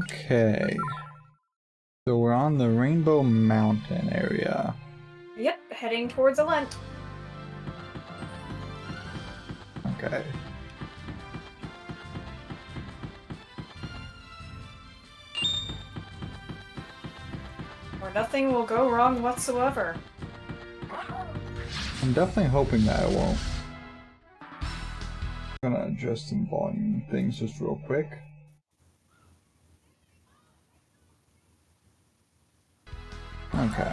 Okay. So we're on the Rainbow Mountain area. Yep, heading towards Alent. Okay. Where nothing will go wrong whatsoever. I'm definitely hoping that it won't. I'm gonna adjust some volume things just real quick. Okay.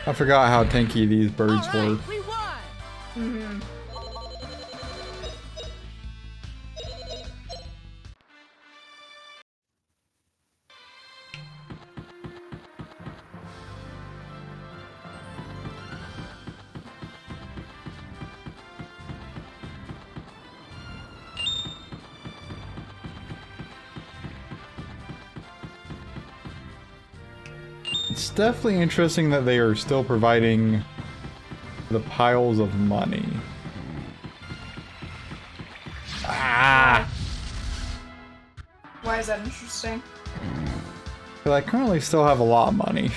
I forgot how tanky these birds were. We won. Mm-hmm. It's definitely interesting that they are still providing the piles of money. Ah! Why is that interesting? But I currently still have a lot of money.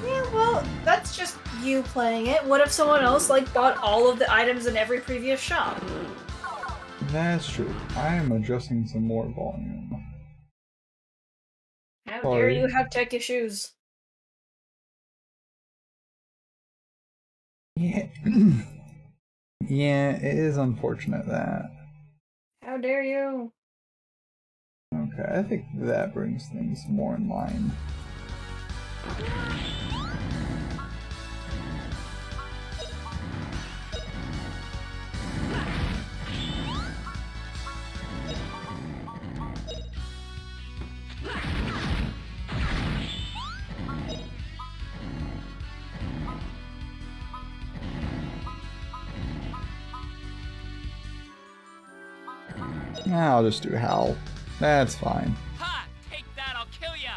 Yeah, well, that's just you playing it. What if someone else, like, bought all of the items in every previous shop? That's true. I am adjusting some more volume. How dare Sorry. you have tech issues? Yeah. Yeah, it is unfortunate that. How dare you? Okay, I think that brings things more in line. I'll just do Hal. That's fine. Ha! Take that, I'll kill ya!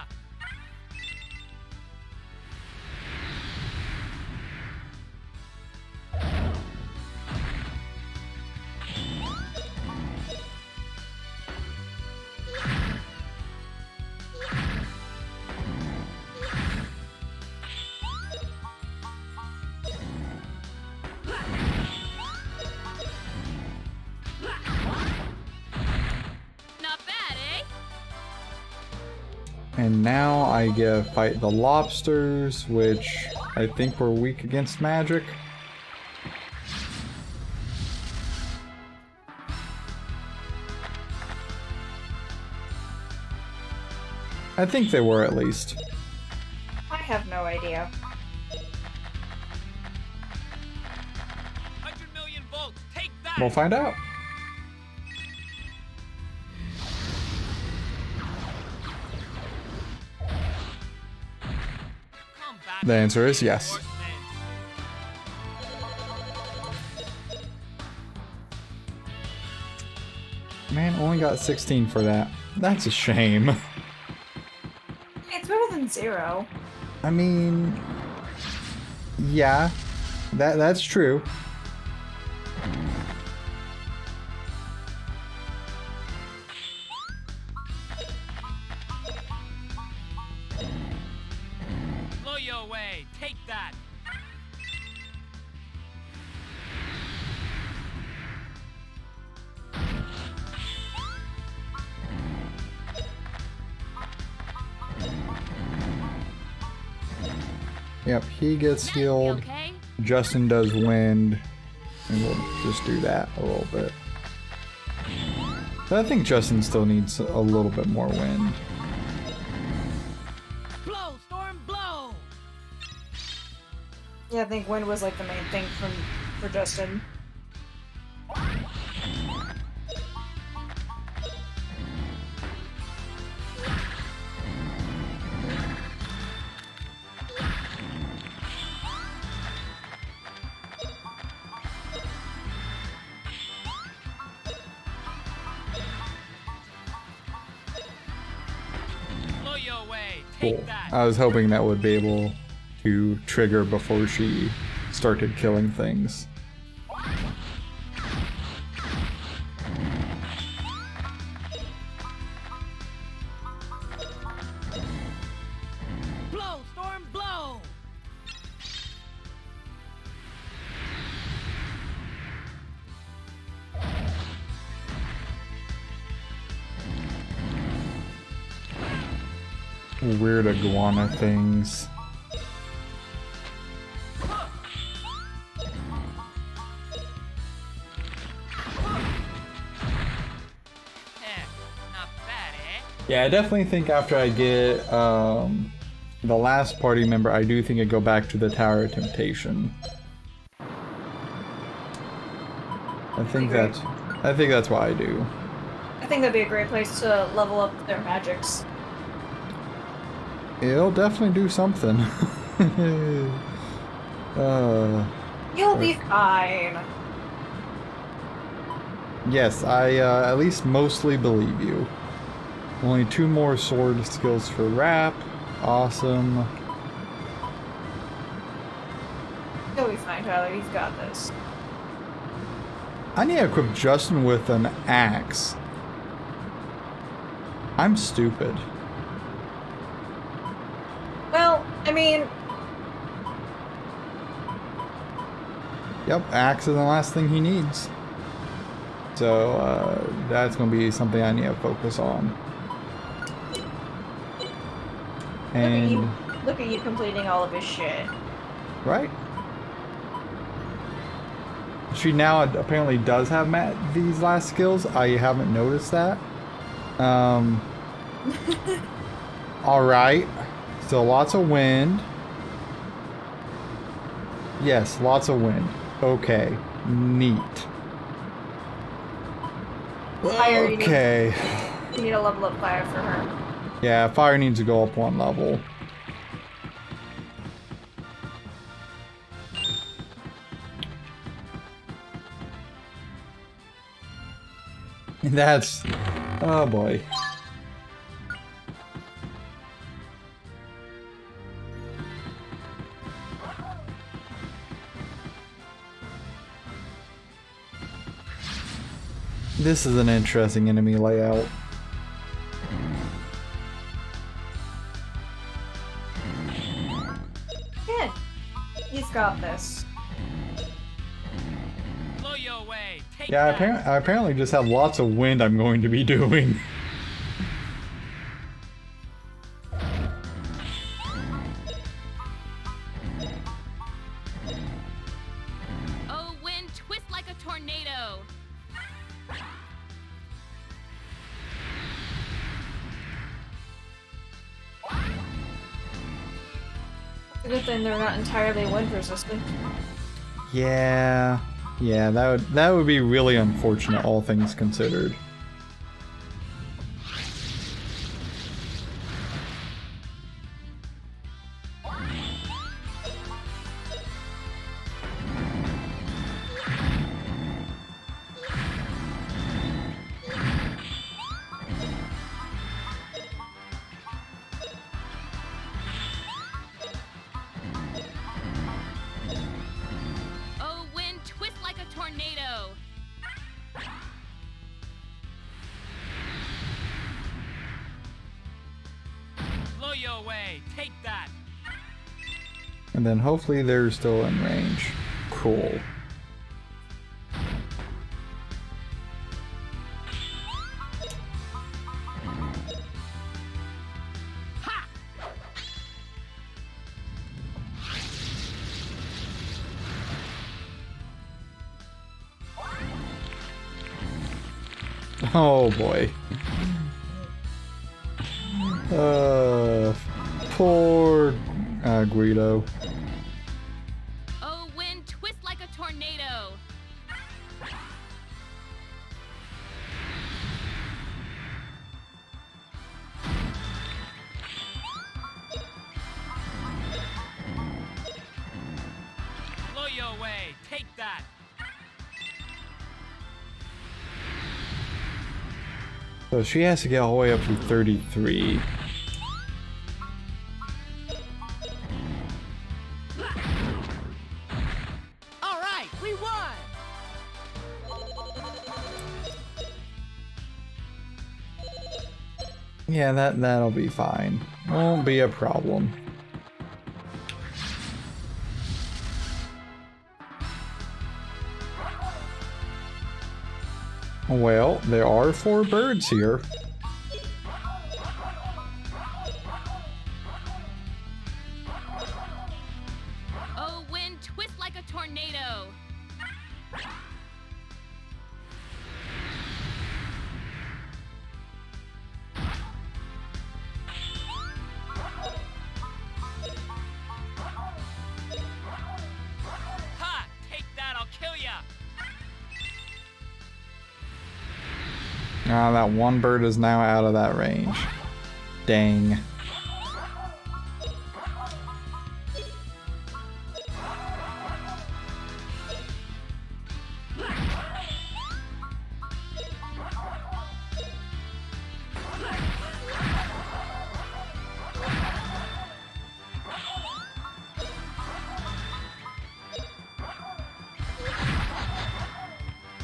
Not bad, eh? And now I get to fight the lobsters, which I think were weak against magic. I think they were at least. I have no idea. 100 million volts, take that! We'll find out. Come back. The answer is yes. Horseman. Man, only got 16 for that. That's a shame. It's better than 0. I mean, yeah, that's true. Blow you away, take that! Yep, he gets healed. Okay? Justin does wind, and we'll just do that a little bit. But I think Justin still needs a little bit more wind. Blow, storm, blow! Yeah, I think wind was like the main thing for Justin. Cool. Take that. I was hoping that would be able to trigger before she started killing things. Blow, storm, blow. Weird iguana things. Not bad, eh? Yeah, I definitely think after I get the last party member, I do think I go back to the Tower of Temptation. I think that's what I do. I think that'd be a great place to level up their magics. It'll definitely do something. You'll be fine. Yes, I at least mostly believe you. Only 2 more sword skills for Rap. Awesome. You'll be fine, Tyler. You've got this. I need to equip Justin with an axe. I'm stupid. Well, I mean, Yep, axe is the last thing he needs. So that's going to be something I need to focus on. And look at you completing all of his shit. right? She now apparently does have these last skills. I haven't noticed that. Alright. So lots of wind. Yes, lots of wind. Okay. Neat. Fire, Okay. You need a level up fire for her. Yeah, fire needs to go up 1 level. That's... oh boy. This is an interesting enemy layout. Good. He's got this. Blow your way. Take Yeah, that. I apparently just have lots of wind I'm going to be doing. Oh, wind, twist like a tornado. It's a good thing they're not entirely wind resistant. Yeah. Yeah, that would be really unfortunate, all things considered. Oh, wind, twist like a tornado. Blow your way. Take that. And then hopefully they're still in range. Cool. Oh boy. Poor Guido. Oh, wind, twist like a tornado. Blow your way. Take that. So she has to get all the way up to 33. Yeah, that'll be fine. Won't be a problem. Well, there are 4 birds here. Oh, wind, twist like a tornado. Ha! Take that, I'll kill ya! Ah, that one bird is now out of that range. Dang.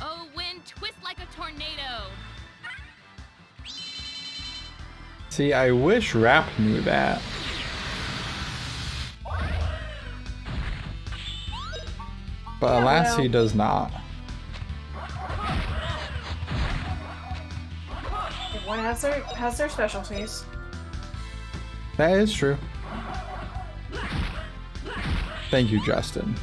Oh, wind, twist like a tornado. See, I wish Rap knew that. But Yeah, alas, well. he does not. Everyone has their specialties. That is true. Thank you, Justin.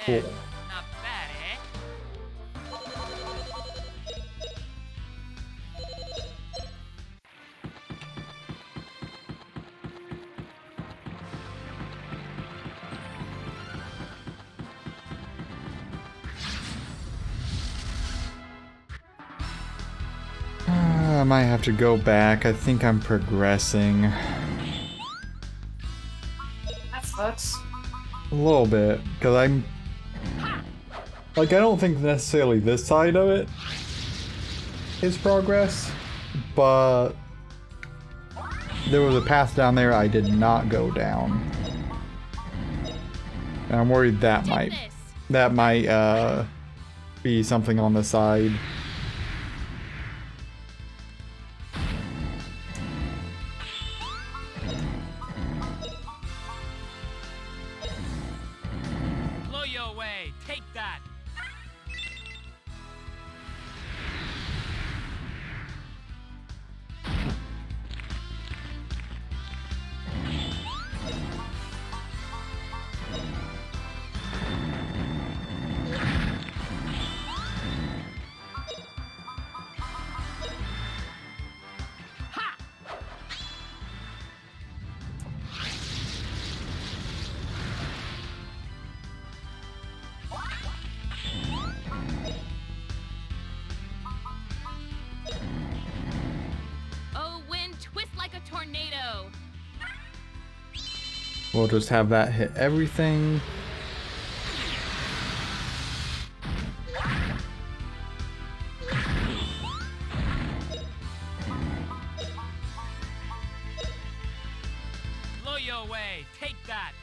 Cool. Not bad, eh? I might have to go back. I think I'm progressing. That sucks. A little bit, because I'm... Like, I don't think necessarily this side of it is progress, but there was a path down there I did not go down. And I'm worried that Take might be something on the side. Blow you away! Take that! Oh, wind, twist like a tornado. We'll just have that hit everything. Blow you away! Take that!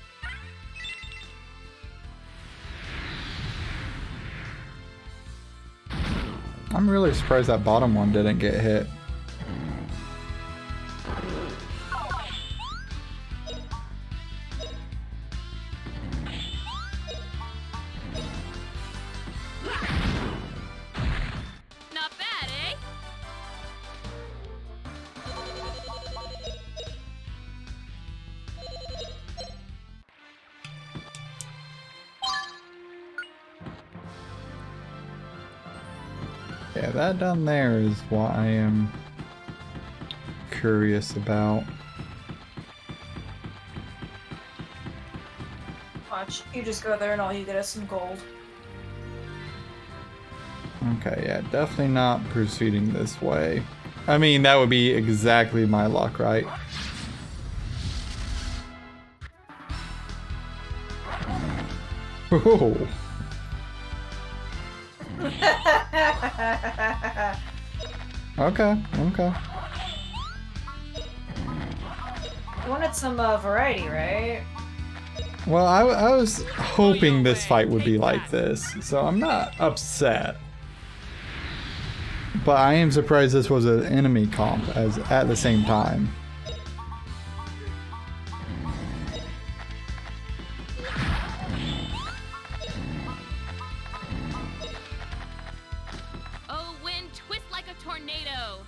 I'm really surprised that bottom one didn't get hit. Not bad, eh? Yeah, that down there is what I am curious about. Watch, you just go there and all you get is some gold. Okay, yeah, definitely not proceeding this way. I mean, that would be exactly my luck, right? Ooh. Okay, okay. You wanted some variety, right? Well, I was hoping this fight would be like this, so I'm not upset. But I am surprised this was an enemy comp as at the same time. Oh, wind, twist like a tornado.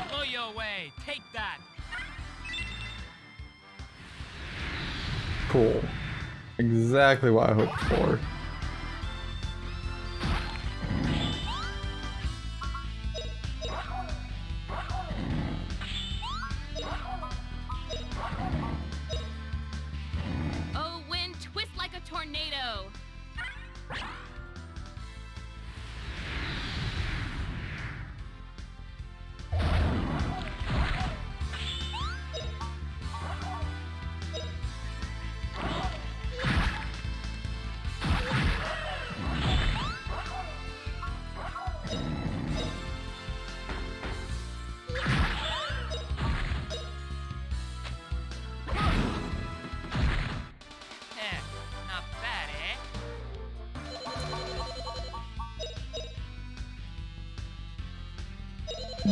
Blow your way. Take that. Cool. Exactly what I hoped for. Oh, wind, twist like a tornado. Eh, not bad, eh?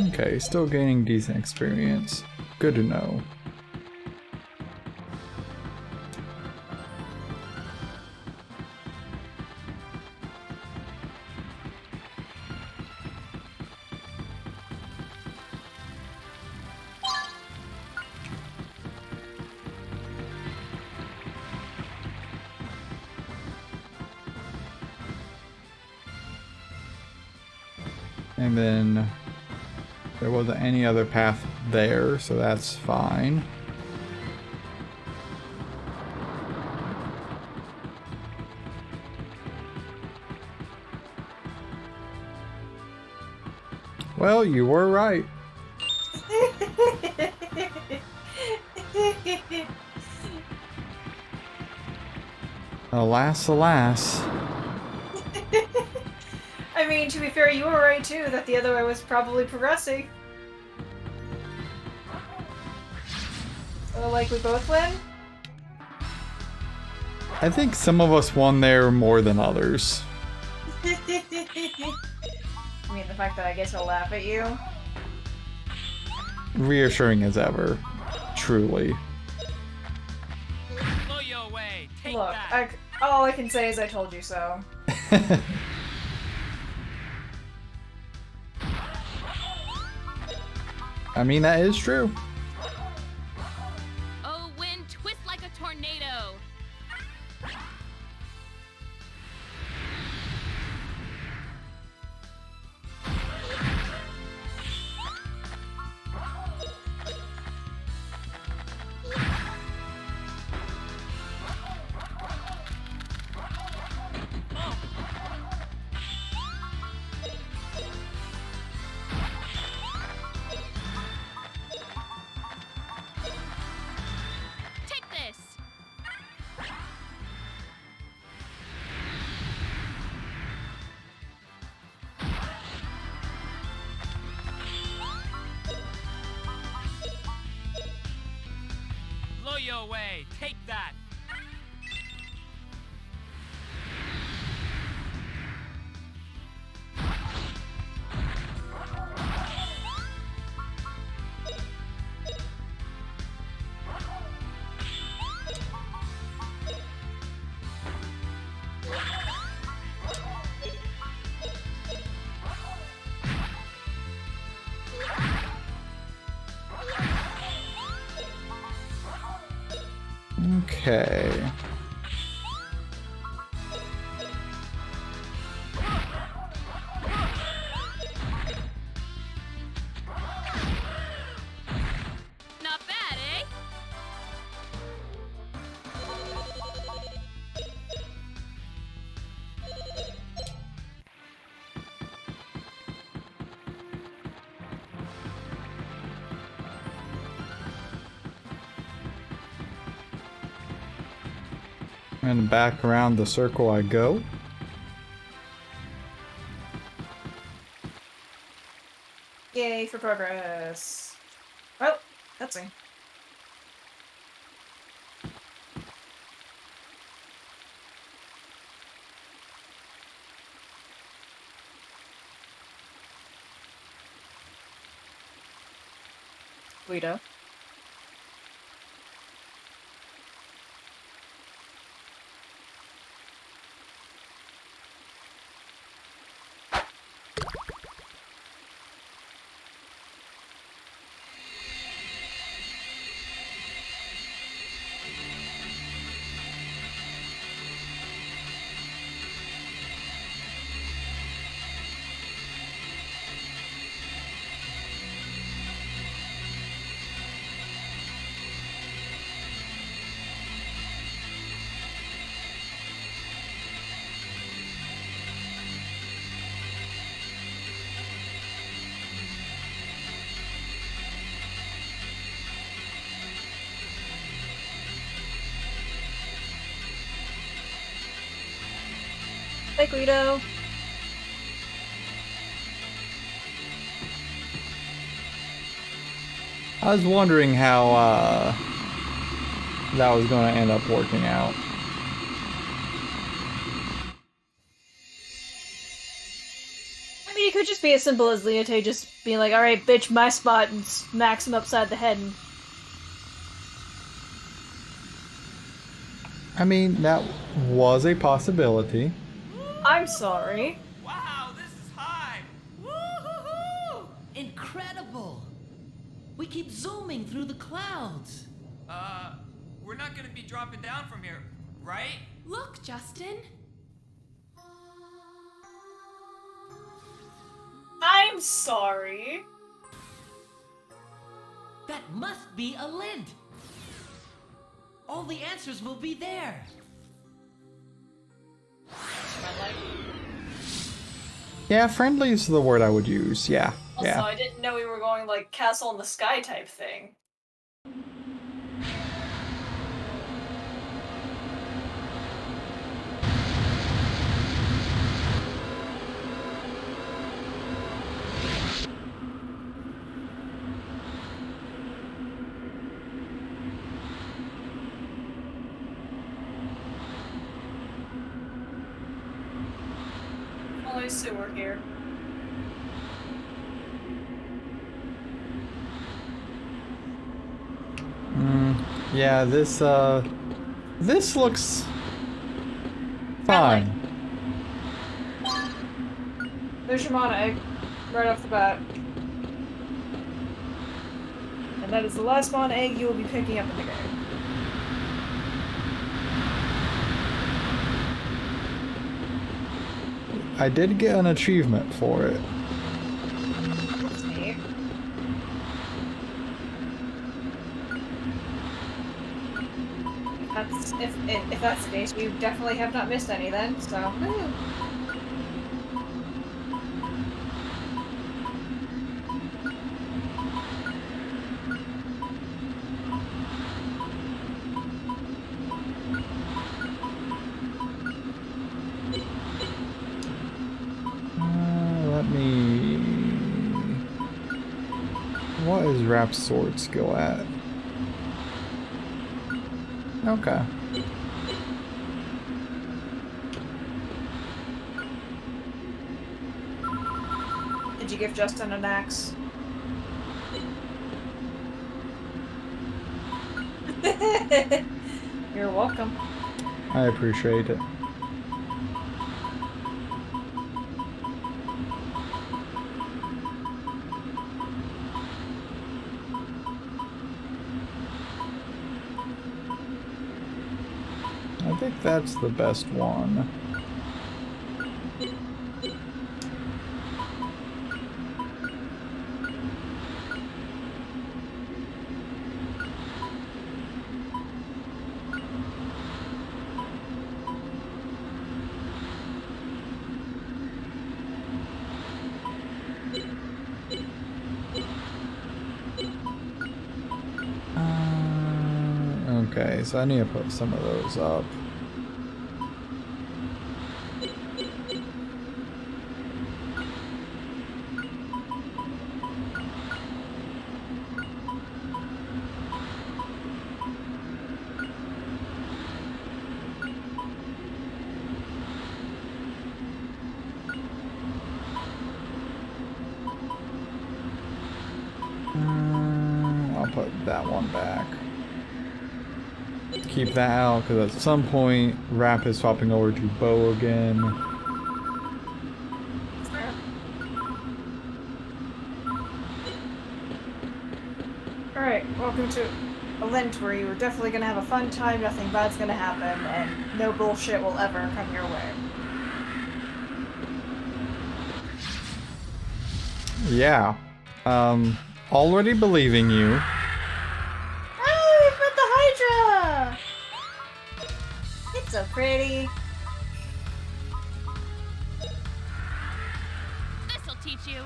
Okay, still gaining decent experience. Good to know. And then there wasn't any other path there, so that's fine. Well, you were right. Alas, alas. I mean, to be fair, you were right too that the other way was probably progressing. So, like, we both win? I think some of us won there more than others. I mean, the fact that I get to laugh at you. Reassuring as ever. Truly. Blow your way. Take Look, that. all I can say is I told you so. I mean, that is true. Oh, wind, twist like a tornado. Take this. Blow your way. Take that. Okay. Not bad, eh? And back around the circle I go. Yay for progress. Oh, cutscene. Guido. Bye, Guido. I was wondering how that was going to end up working out. I mean, it could just be as simple as Leote just being like, alright, bitch, my spot, and smacks him upside the head. And... I mean, that was a possibility. I'm sorry. Wow, this is high. Woo-hoo-hoo! Incredible! We keep zooming through the clouds. We're not gonna be dropping down from here, right? Look, Justin. I'm sorry. That must be Alent. All the answers will be there. Yeah, friendly is the word I would use. Yeah, Also, yeah. I didn't know we were going like castle in the sky type thing. Only sewer here. Yeah, this looks fine. There's your mana egg, right off the bat. And that is the last mana egg you will be picking up in the game. I did get an achievement for it. That's neat. If that's the case, we definitely have not missed any then, so. Woo. Let me... What is Rap's sword skill at? Okay. Did you give Justin an axe? You're welcome. I appreciate it. I think that's the best one. Okay, so I need to put some of those up. I'll put that one back. Keep that out, because at some point, Rap is swapping over to Bow again. Alright, welcome to Alent, where you are definitely gonna have a fun time, nothing bad's gonna happen, and no bullshit will ever come your way. Yeah. Already believing you. Oh, we've met the Hydra! It's so pretty. This'll teach you.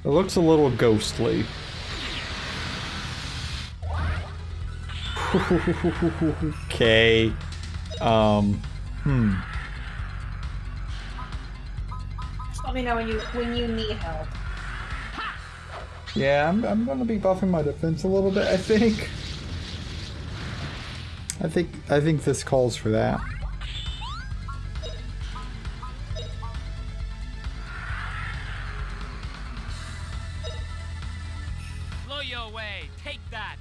It looks a little ghostly. Okay. Just let me know when you need help. Yeah, I'm gonna be buffing my defense a little bit, I think. I think this calls for that. Blow your way. Take that.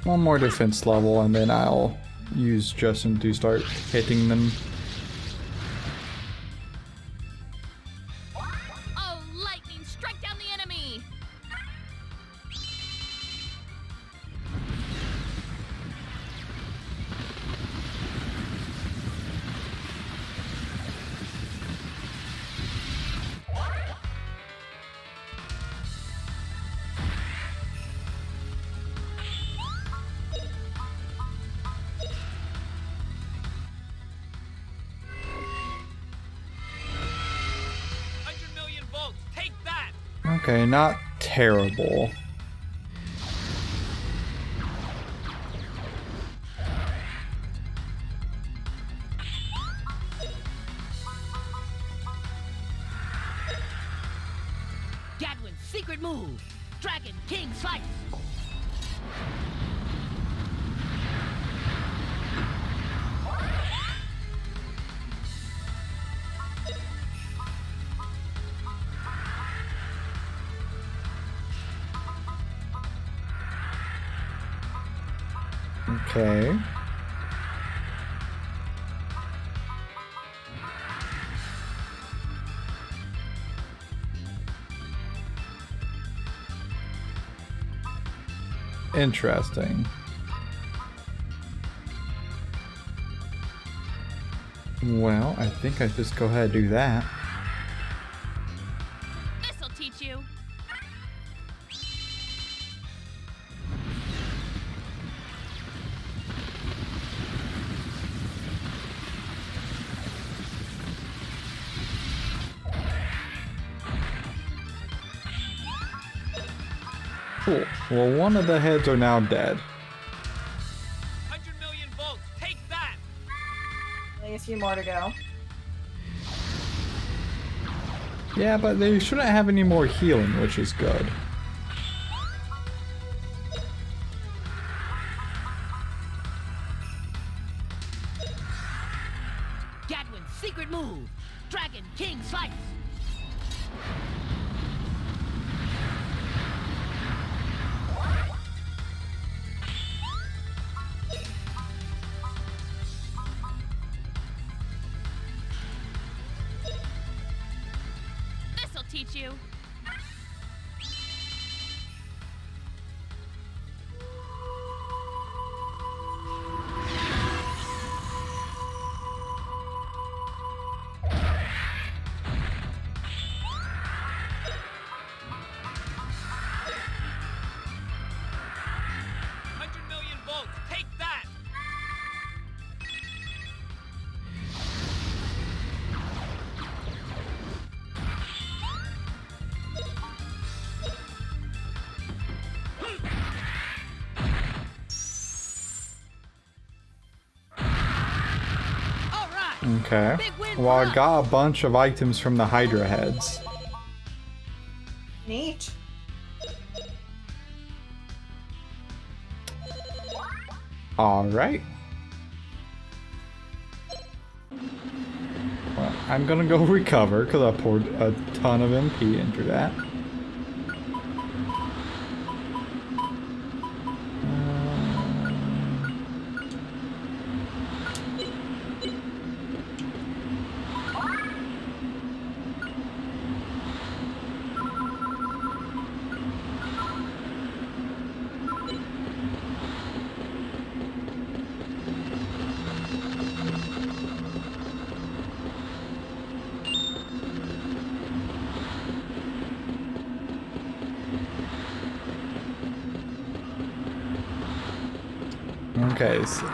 One more defense level and then I'll use Justin to start hitting them. Oh, lightning, strike down the enemy! Okay, not terrible. Gadwin's secret move. Dragon King Slice. Okay. Interesting. Well, I think I just go ahead and do that. This'll teach you. Cool. Well, one of the heads are now dead. 100 million volts. Take that. Only a few more to go. Yeah, but they shouldn't have any more healing, which is good. Gadwin's secret move. Dragon King Slice. This'll teach you. Take that! Okay. Big win Well, for I us. got a bunch of items from the Hydra heads. Neat. Alright. Well, I'm gonna go recover because I poured a ton of MP into that. Okay, so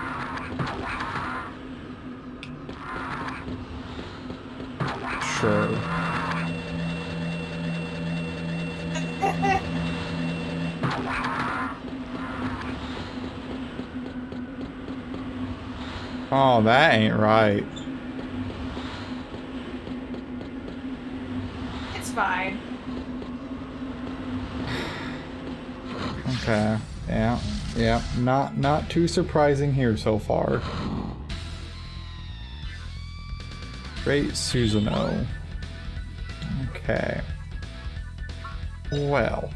sure. Oh, that ain't right. It's fine. Okay. Yeah. Yeah. Not too surprising here so far. Great Susanoo. Okay. Well.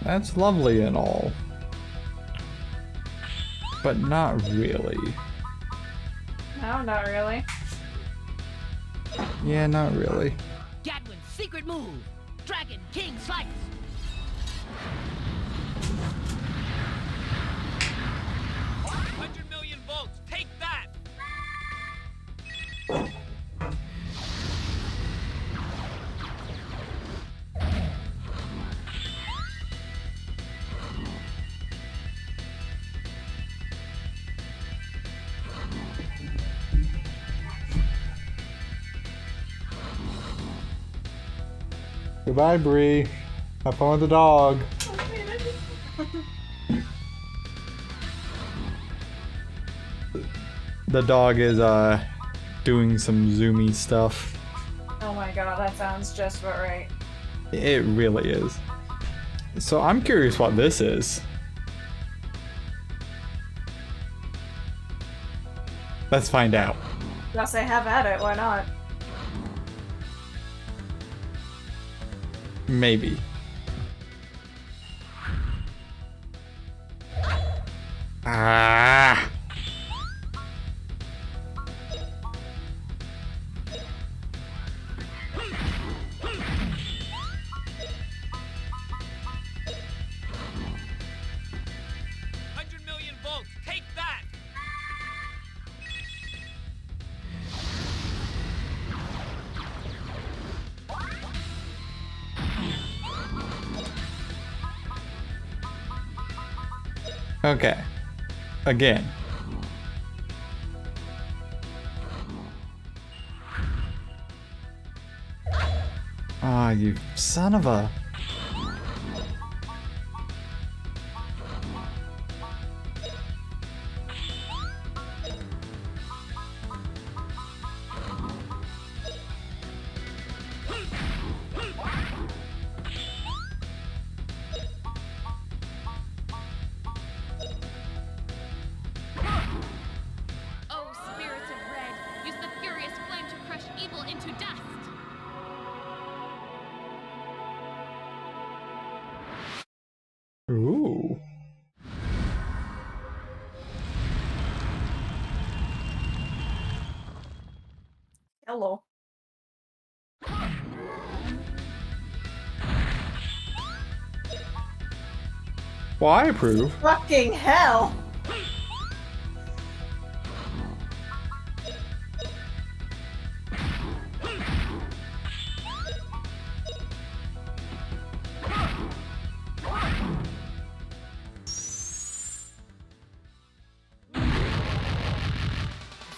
That's lovely and all. But not really. No, not really. Yeah, not really. Gadwin's secret move. Dragon King Slice. 100 million volts. Take that. Goodbye, Bree. Have fun with the dog. The dog is doing some zoomy stuff. Oh my god, that sounds just about right. It really is. So I'm curious what this is. Let's find out. Just say have at it, why not? Maybe. Ah. Volts. Take that. Okay. Again. Ah, you son of a... Oh, spirits of red, use the furious flame to crush evil into dust. Ooh. Hello. Well, I approve. Fucking hell!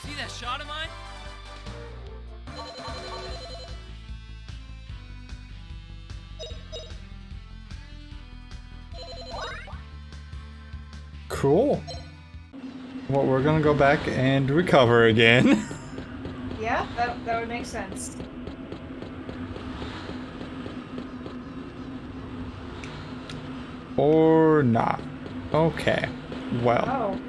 See that shot of mine? Cool. Well, we're gonna go back and recover again. Yeah, that would make sense. Or not. Okay. Well. Oh.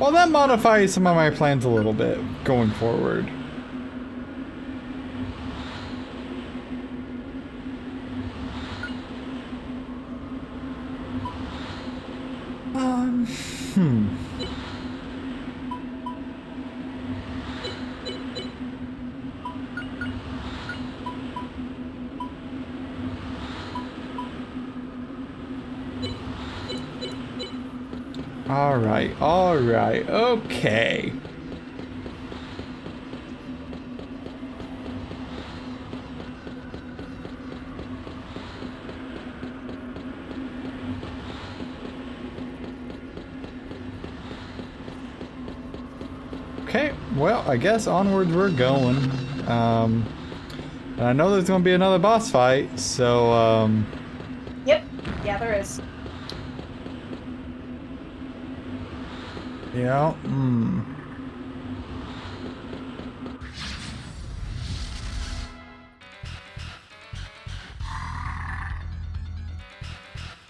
Well, that modifies some of my plans a little bit going forward. Hmm. All right, okay. Okay, well, I guess onwards we're going. And I know there's gonna be another boss fight, so, Yep. Yeah, there is. yeah,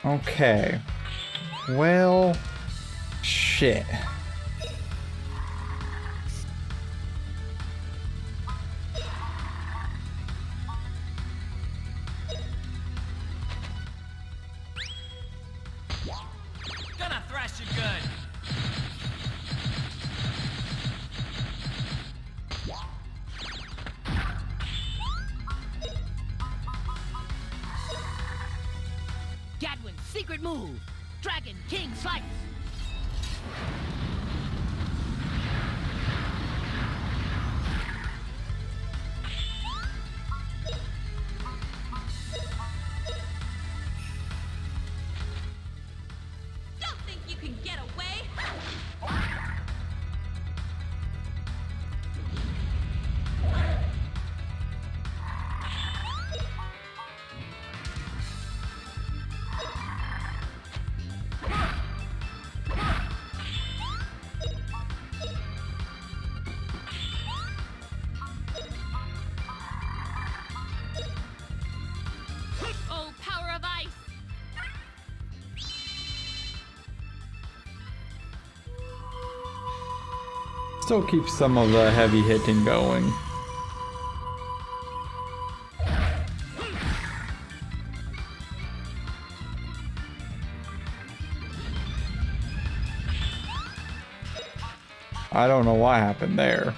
Okay. Well, shit. Gonna thrash you good. Gadwin's secret move. Dragon King Slice. Don't think you can get away! Oh, power of ice! Still keeps some of the heavy hitting going. I don't know what happened there.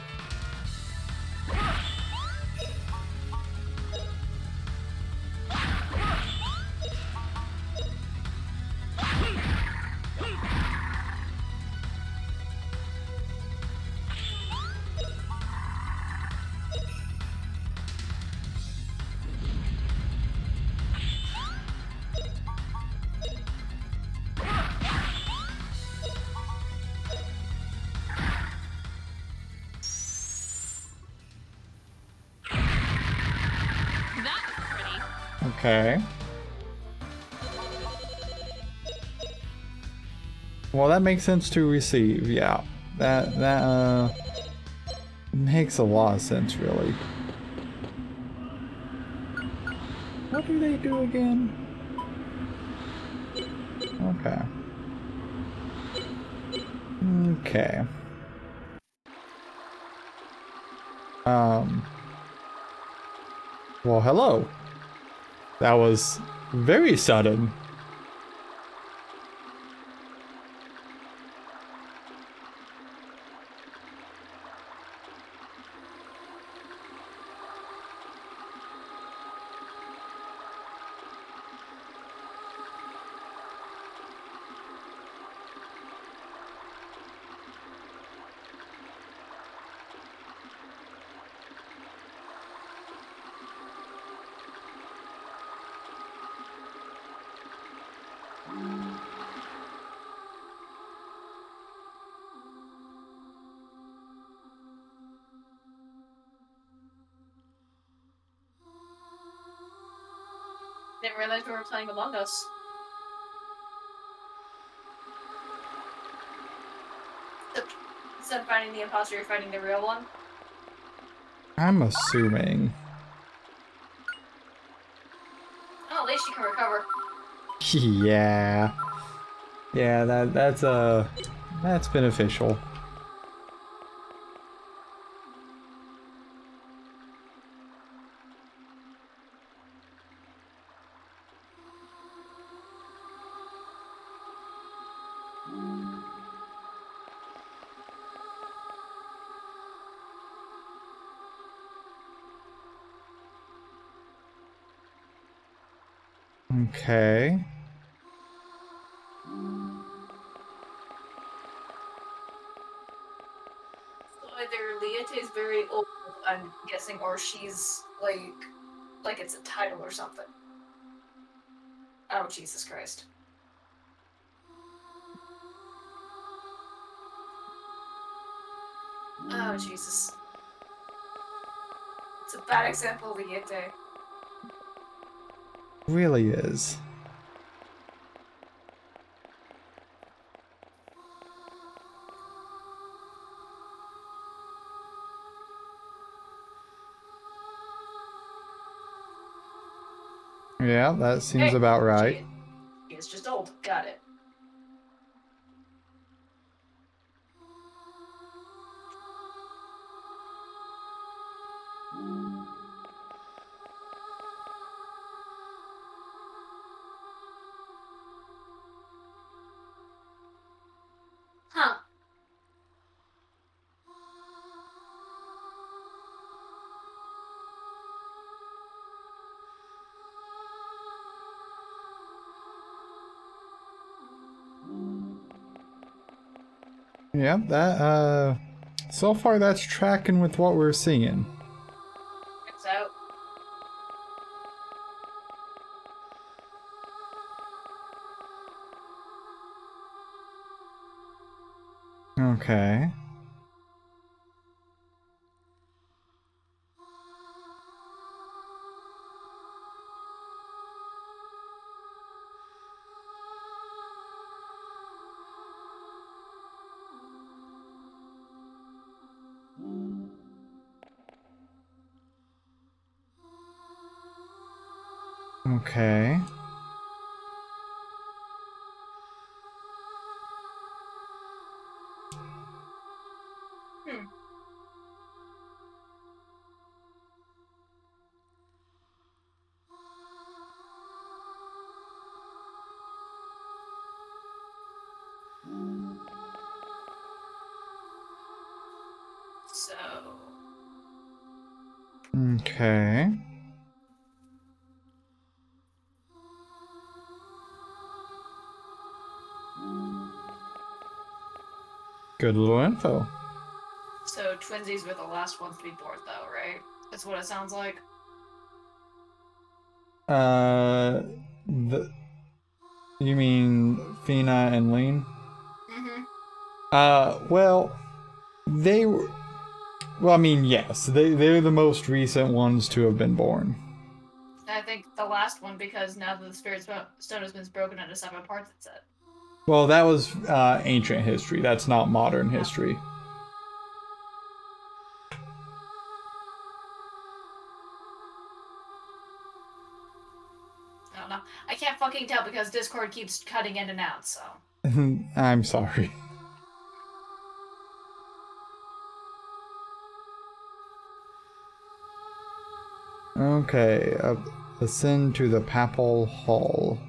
That was pretty. Okay. Well, that makes sense to receive, yeah. That makes a lot of sense, really. What do they do again? Okay. Okay. Well, hello. That was very sudden. Didn't realize we were playing Among Us. Instead of fighting the imposter, you're fighting the real one? I'm assuming. Oh, at least you can recover. Yeah. Yeah, that's beneficial. Okay. So either Liete is very old, I'm guessing, or she's like it's a title or something. Oh, Jesus Christ. Oh, Jesus. It's a bad example of Liete. Really is. Yeah, that seems about right. She is just old. Got it. Huh. Yeah, that so far that's tracking with what we're seeing. Checks out. Okay. Okay. Hmm. So. Okay. Good little info. So twinsies were the last ones to be born, though, right? That's what it sounds like. The you mean Fina and Lean? Mm-hmm. Well, they were. Well, I mean, yes, they're the most recent ones to have been born. I think the last one, because now that the Spirit Stone has been broken into 7 parts, it said. Well, that was ancient history. That's not modern history. I don't know. I can't fucking tell because Discord keeps cutting in and out, so. I'm sorry. Okay, ascend to the Papal Hall.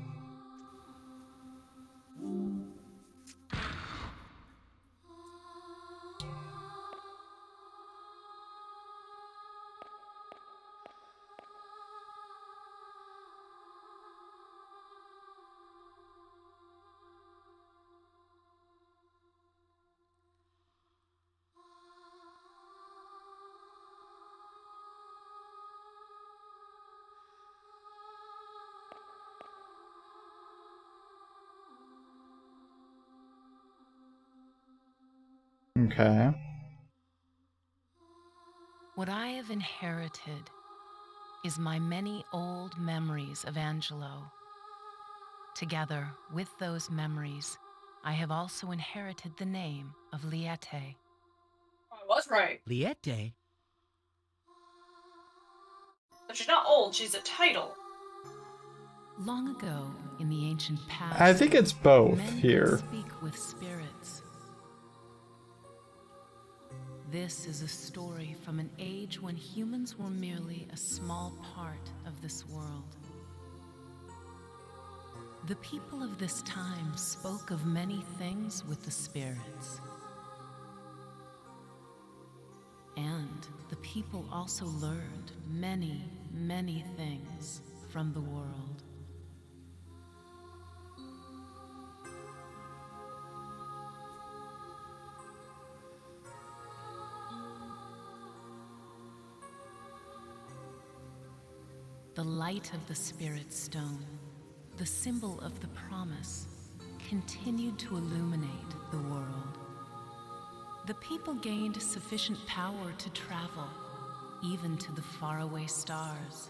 Okay. What I have inherited is my many old memories of Angelo. Together with those memories, I have also inherited the name of Liete. was right. Liete? But she's not old, she's a title. Long ago, in the ancient past, I think it's both men here. could speak with spirits. This is a story from an age when humans were merely a small part of this world. The people of this time spoke of many things with the spirits. And the people also learned many, many things from the world. The light of the Spirit Stone, the symbol of the promise, continued to illuminate the world. The people gained sufficient power to travel, even to the faraway stars.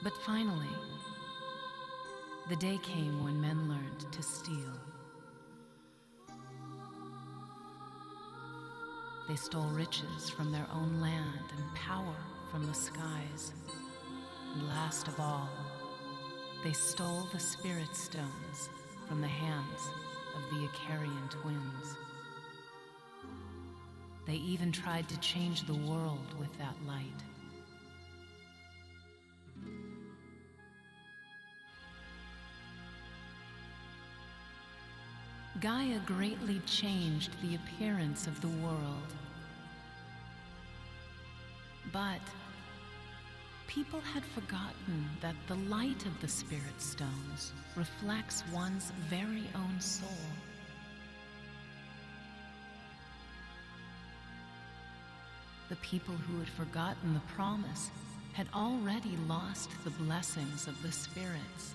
But finally, the day came when men learned to steal. They stole riches from their own land and power from the skies. And last of all, they stole the Spirit Stones from the hands of the Icarian twins. They even tried to change the world with that light. Gaia greatly changed the appearance of the world. But people had forgotten that the light of the Spirit Stones reflects one's very own soul. The people who had forgotten the promise had already lost the blessings of the spirits.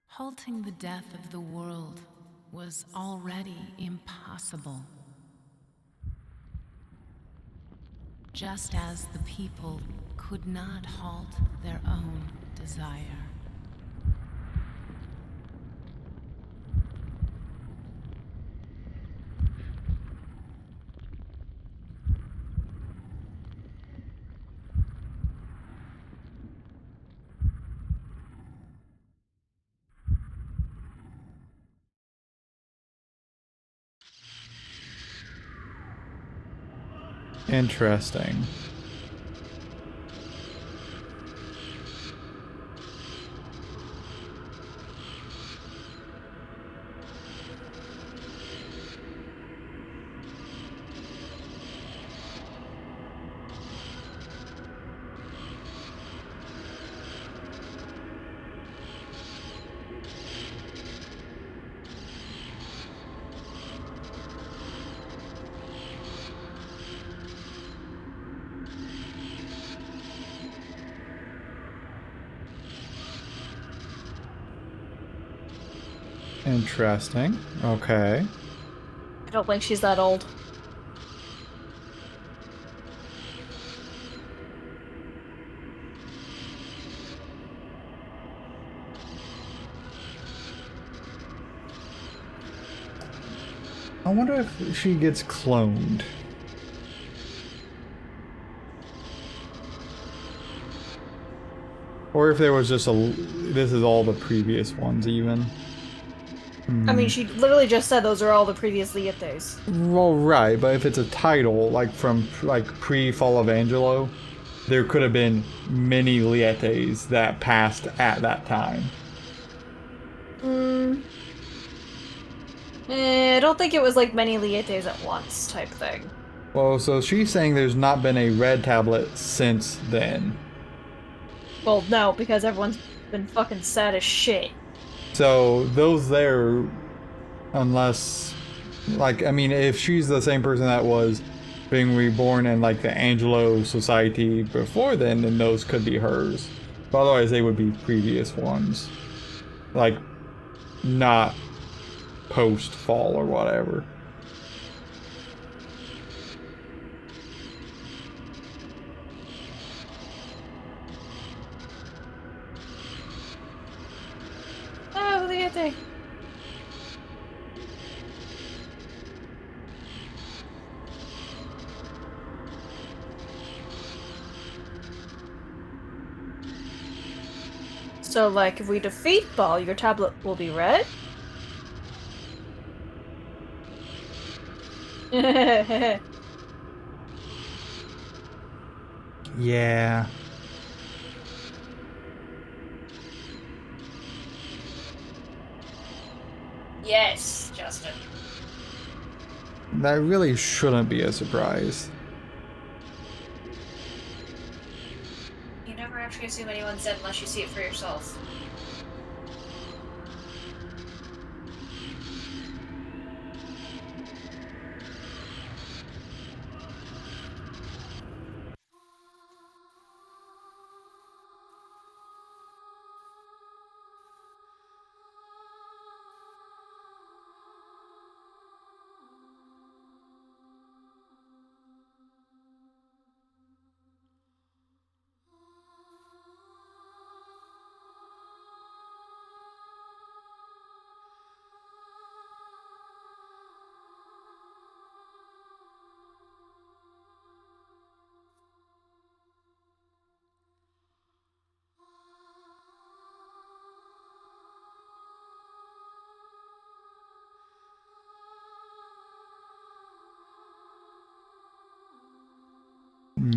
Halting the death of the world was already impossible. Just as the people could not halt their own desire. Interesting. Interesting. Okay. I don't think she's that old. I wonder if she gets cloned. Or if there was just this is all the previous ones even. I mean, she literally just said those are all the previous Lietes. Well, right, but if it's a title, like from pre-Fall of Angelo, there could have been many Lietes that passed at that time. I don't think it was like many Lietes at once type thing. Well, so she's saying there's not been a red tablet since then. Well, no, because everyone's been fucking sad as shit. So those there, unless, like, I mean, if she's the same person that was being reborn in like the Angelo Society before then those could be hers. But otherwise they would be previous ones. Like, not post-fall or whatever. Oh, look at that. So, like, if we defeat Ball, your tablet will be red? Yeah. Yes, Justin. That really shouldn't be a surprise. You never actually assume anyone's dead unless you see it for yourself.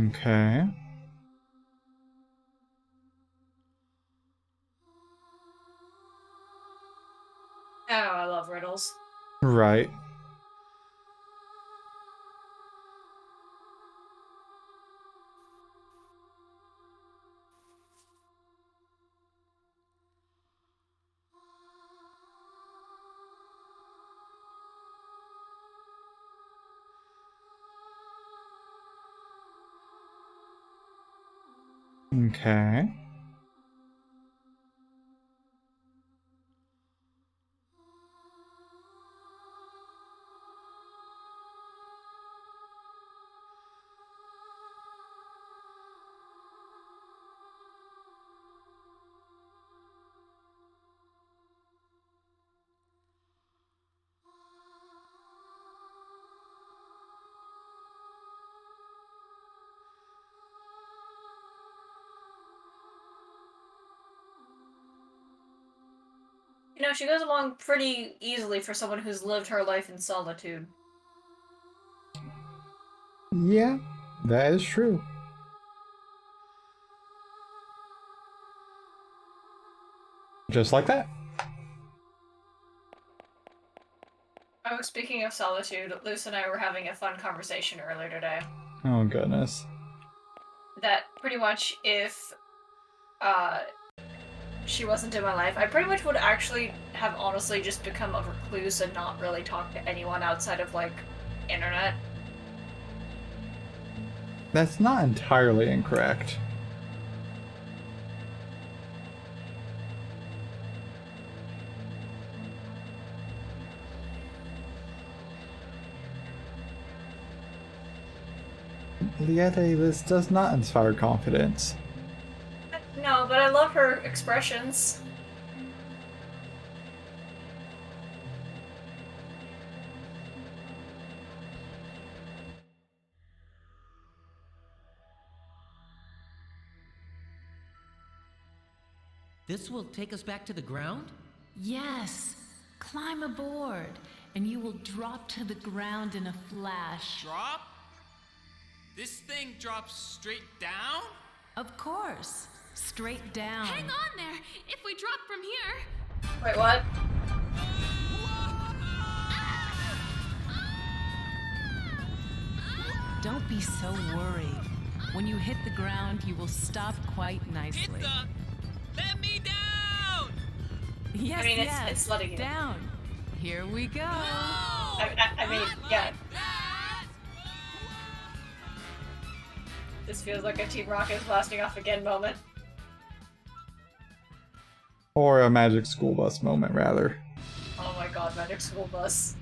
Okay. Oh, I love riddles. Right. Okay. You know, she goes along pretty easily for someone who's lived her life in solitude. Yeah, that is true. Just like that. Oh, speaking of solitude, Luce and I were having a fun conversation earlier today. Oh, goodness. That pretty much if she wasn't in my life, I pretty much would actually have honestly just become a recluse and not really talk to anyone outside of, like, internet. That's not entirely incorrect. Liette, this does not inspire confidence. No, but I love her expressions. This will take us back to the ground? Yes. Climb aboard, and you will drop to the ground in a flash. Drop? This thing drops straight down? Of course. Straight down. Hang on there! If we drop from here... Wait, what? Don't be so worried. When you hit the ground, you will stop quite Hit nicely. the... Let me down! Yes, I mean, yes. it's letting you. Down. Here we go. I mean, yeah. This feels like a Team Rocket blasting off again moment. Or a Magic School Bus moment, rather. Oh my god, Magic School Bus.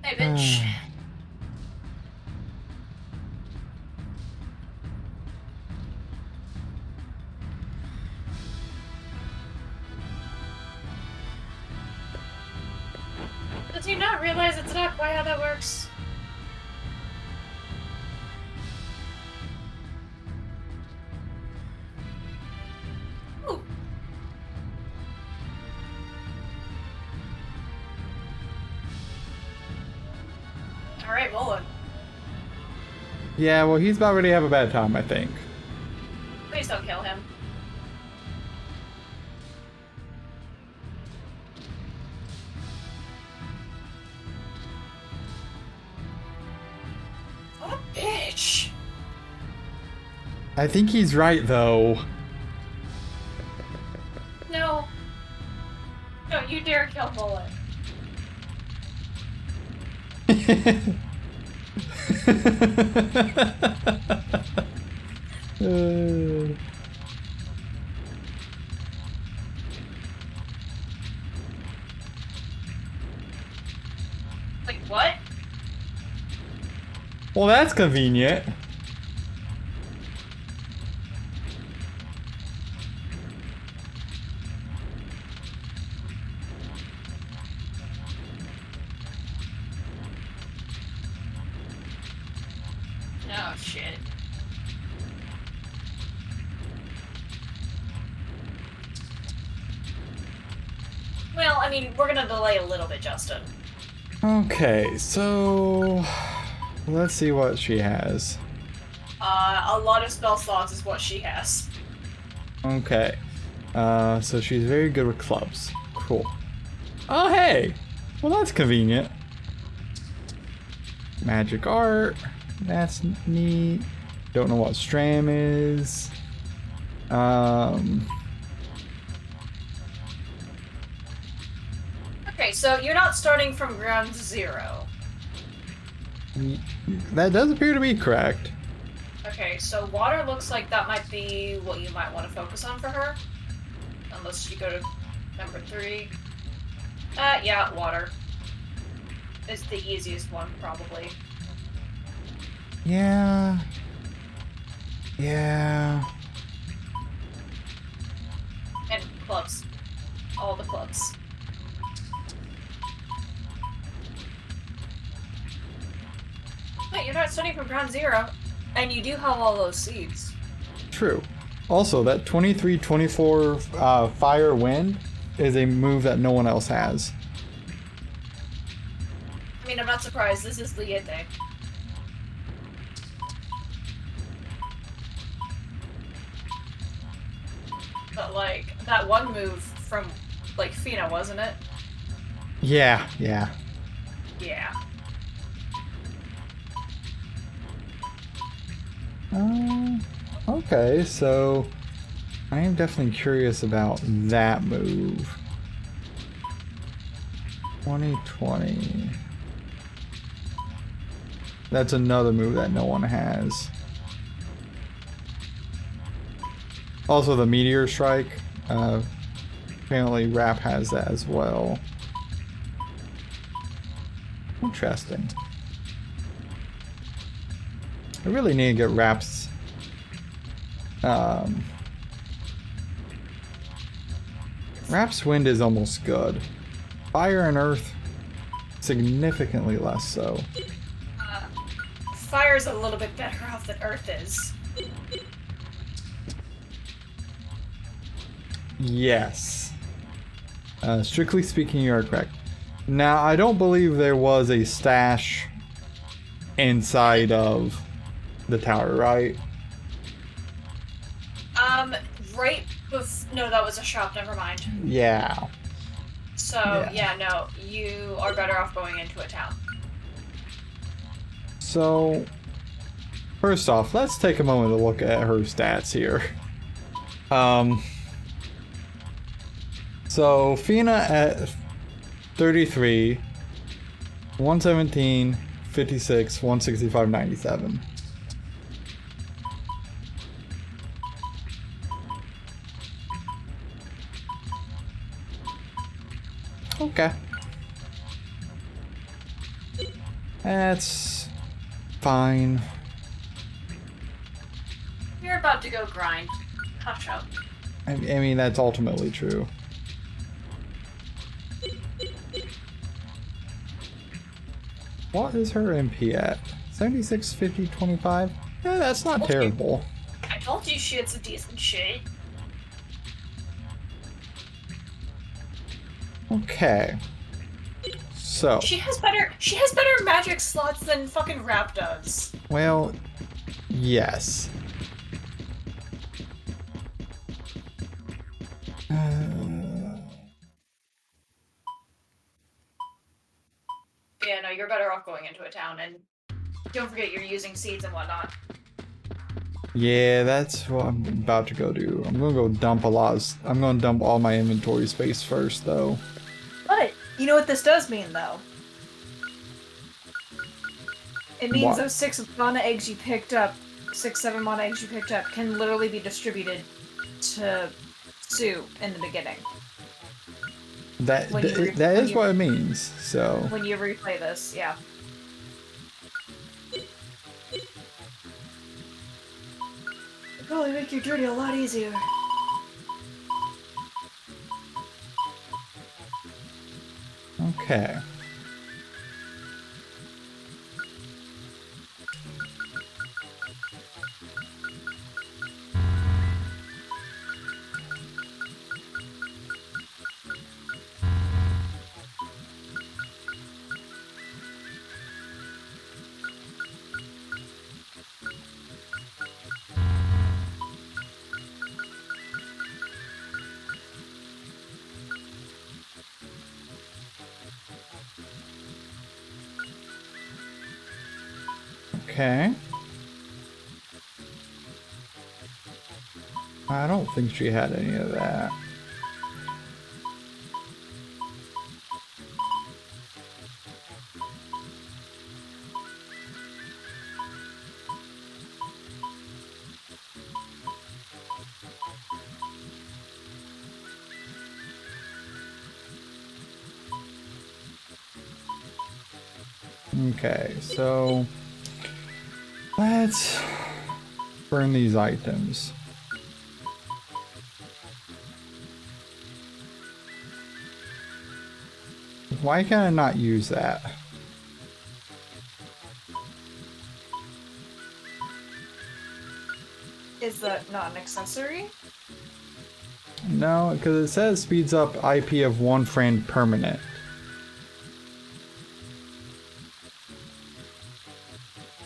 Hey, bitch. Does he not realize it's not quite how that works? Ooh. Alright, Mullen. Yeah, well, he's about ready to have a bad time, I think. Please don't kill him. What a bitch! I think he's right, though. No. Don't you dare kill Mullen. Like, what? Well, that's convenient. Oh, shit. Well, I mean, we're gonna delay a little bit, Justin. Okay, so let's see what she has. A lot of spell slots is what she has. Okay, so she's very good with clubs. Cool. Oh, hey! Well, that's convenient. Magic art. That's neat. Don't know what Stram is. Okay, so you're not starting from ground zero. That does appear to be correct. Okay, so water looks like that might be what you might want to focus on for her. Unless you go to number 3. Yeah, water. It's the easiest one, probably. Yeah. Yeah. And clubs. All the clubs. Wait, you're not starting from ground zero. And you do have all those seeds. True. Also, that 23-24 Fire Wind is a move that no one else has. I mean, I'm not surprised. This is Liete. But, like, that one move from, like, Fina, wasn't it? Yeah, yeah. Yeah. Okay, so I am definitely curious about that move. 2020. That's another move that no one has. Also, the Meteor Strike. Apparently, Rap has that as well. Interesting. I really need to get Rap's. Rap's Wind is almost good. Fire and Earth, significantly less so. Fire's a little bit better off than Earth is. Yes. Strictly speaking, you are correct. Now, I don't believe there was a stash inside of the tower, right? No, that was a shop, never mind. Yeah. So, yeah, no, you are better off going into a town. So, first off, let's take a moment to look at her stats here. So Fina at 33, 117, 56, 165, 97. Okay. That's fine. You're about to go grind. Hush up. I mean, that's ultimately true. What is her MP at? 76, 50, 25? Yeah, that's not terrible. I told you she had some decent shit. Okay. So, She has better magic slots than fucking Rap does. well, yes. Yeah, no, you're better off going into a town, and don't forget you're using seeds and whatnot. Yeah, that's what I'm about to go do. I'm gonna go dump a lot. I'm gonna dump all my inventory space first, though. But you know what this does mean, though? It means What? those 6 mana eggs you picked up, 6, 7 mana eggs you picked up, can literally be distributed to Sue in the beginning. That is what it means. So When you replay this, yeah. It'll probably make your journey a lot easier. okay. Okay. I don't think she had any of that. Okay, so let's burn these items. Why can I not use that? Is that not an accessory? No, because it says speeds up IP of one friend permanent.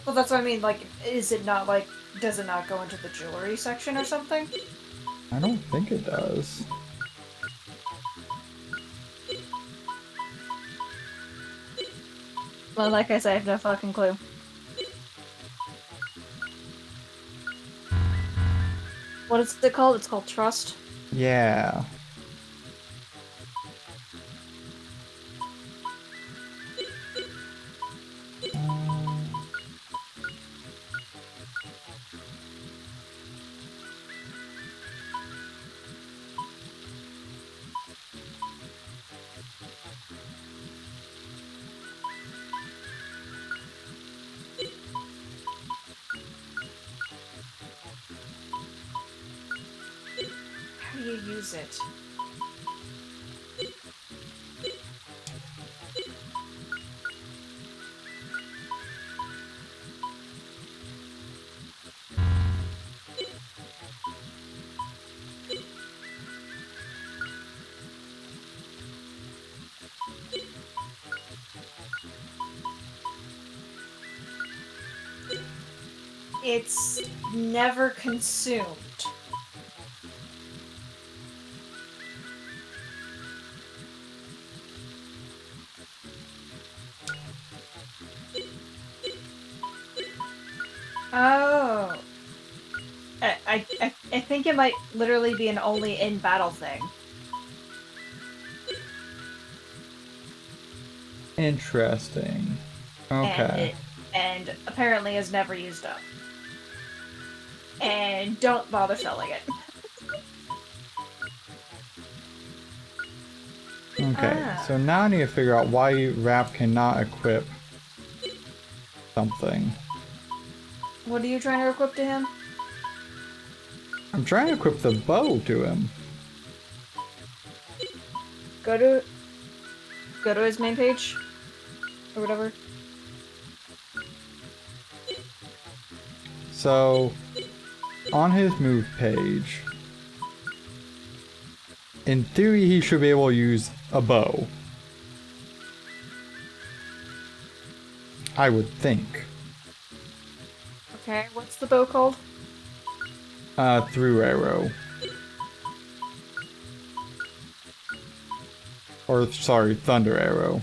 Well, that's what I mean, like, is it not, like, does it not go into the jewelry section or something? I don't think it does. Well, like I said, I have no fucking clue. What is it called? It's called Trust. Yeah. How do you use it? It's never consumed. Oh. I think it might literally be an only in battle thing. Interesting. Okay. And apparently is never used up. And don't bother selling it. Okay, Ah. so now I need to figure out why Rap cannot equip something. What are you trying to equip to him? I'm trying to equip the bow to him. Go to his main page. Or whatever. So, on his move page, in theory he should be able to use a bow. I would think. Okay, what's the bow called? Through arrow. Or, sorry, thunder arrow.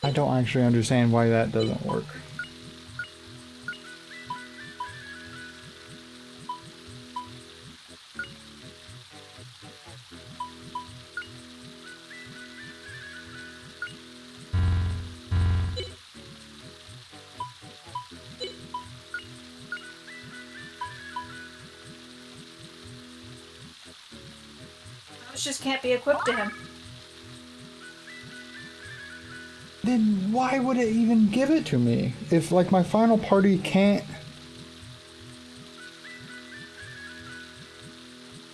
I don't actually understand why that doesn't work. This just can't be equipped to him. Then why would it even give it to me? If, like, my final party can't...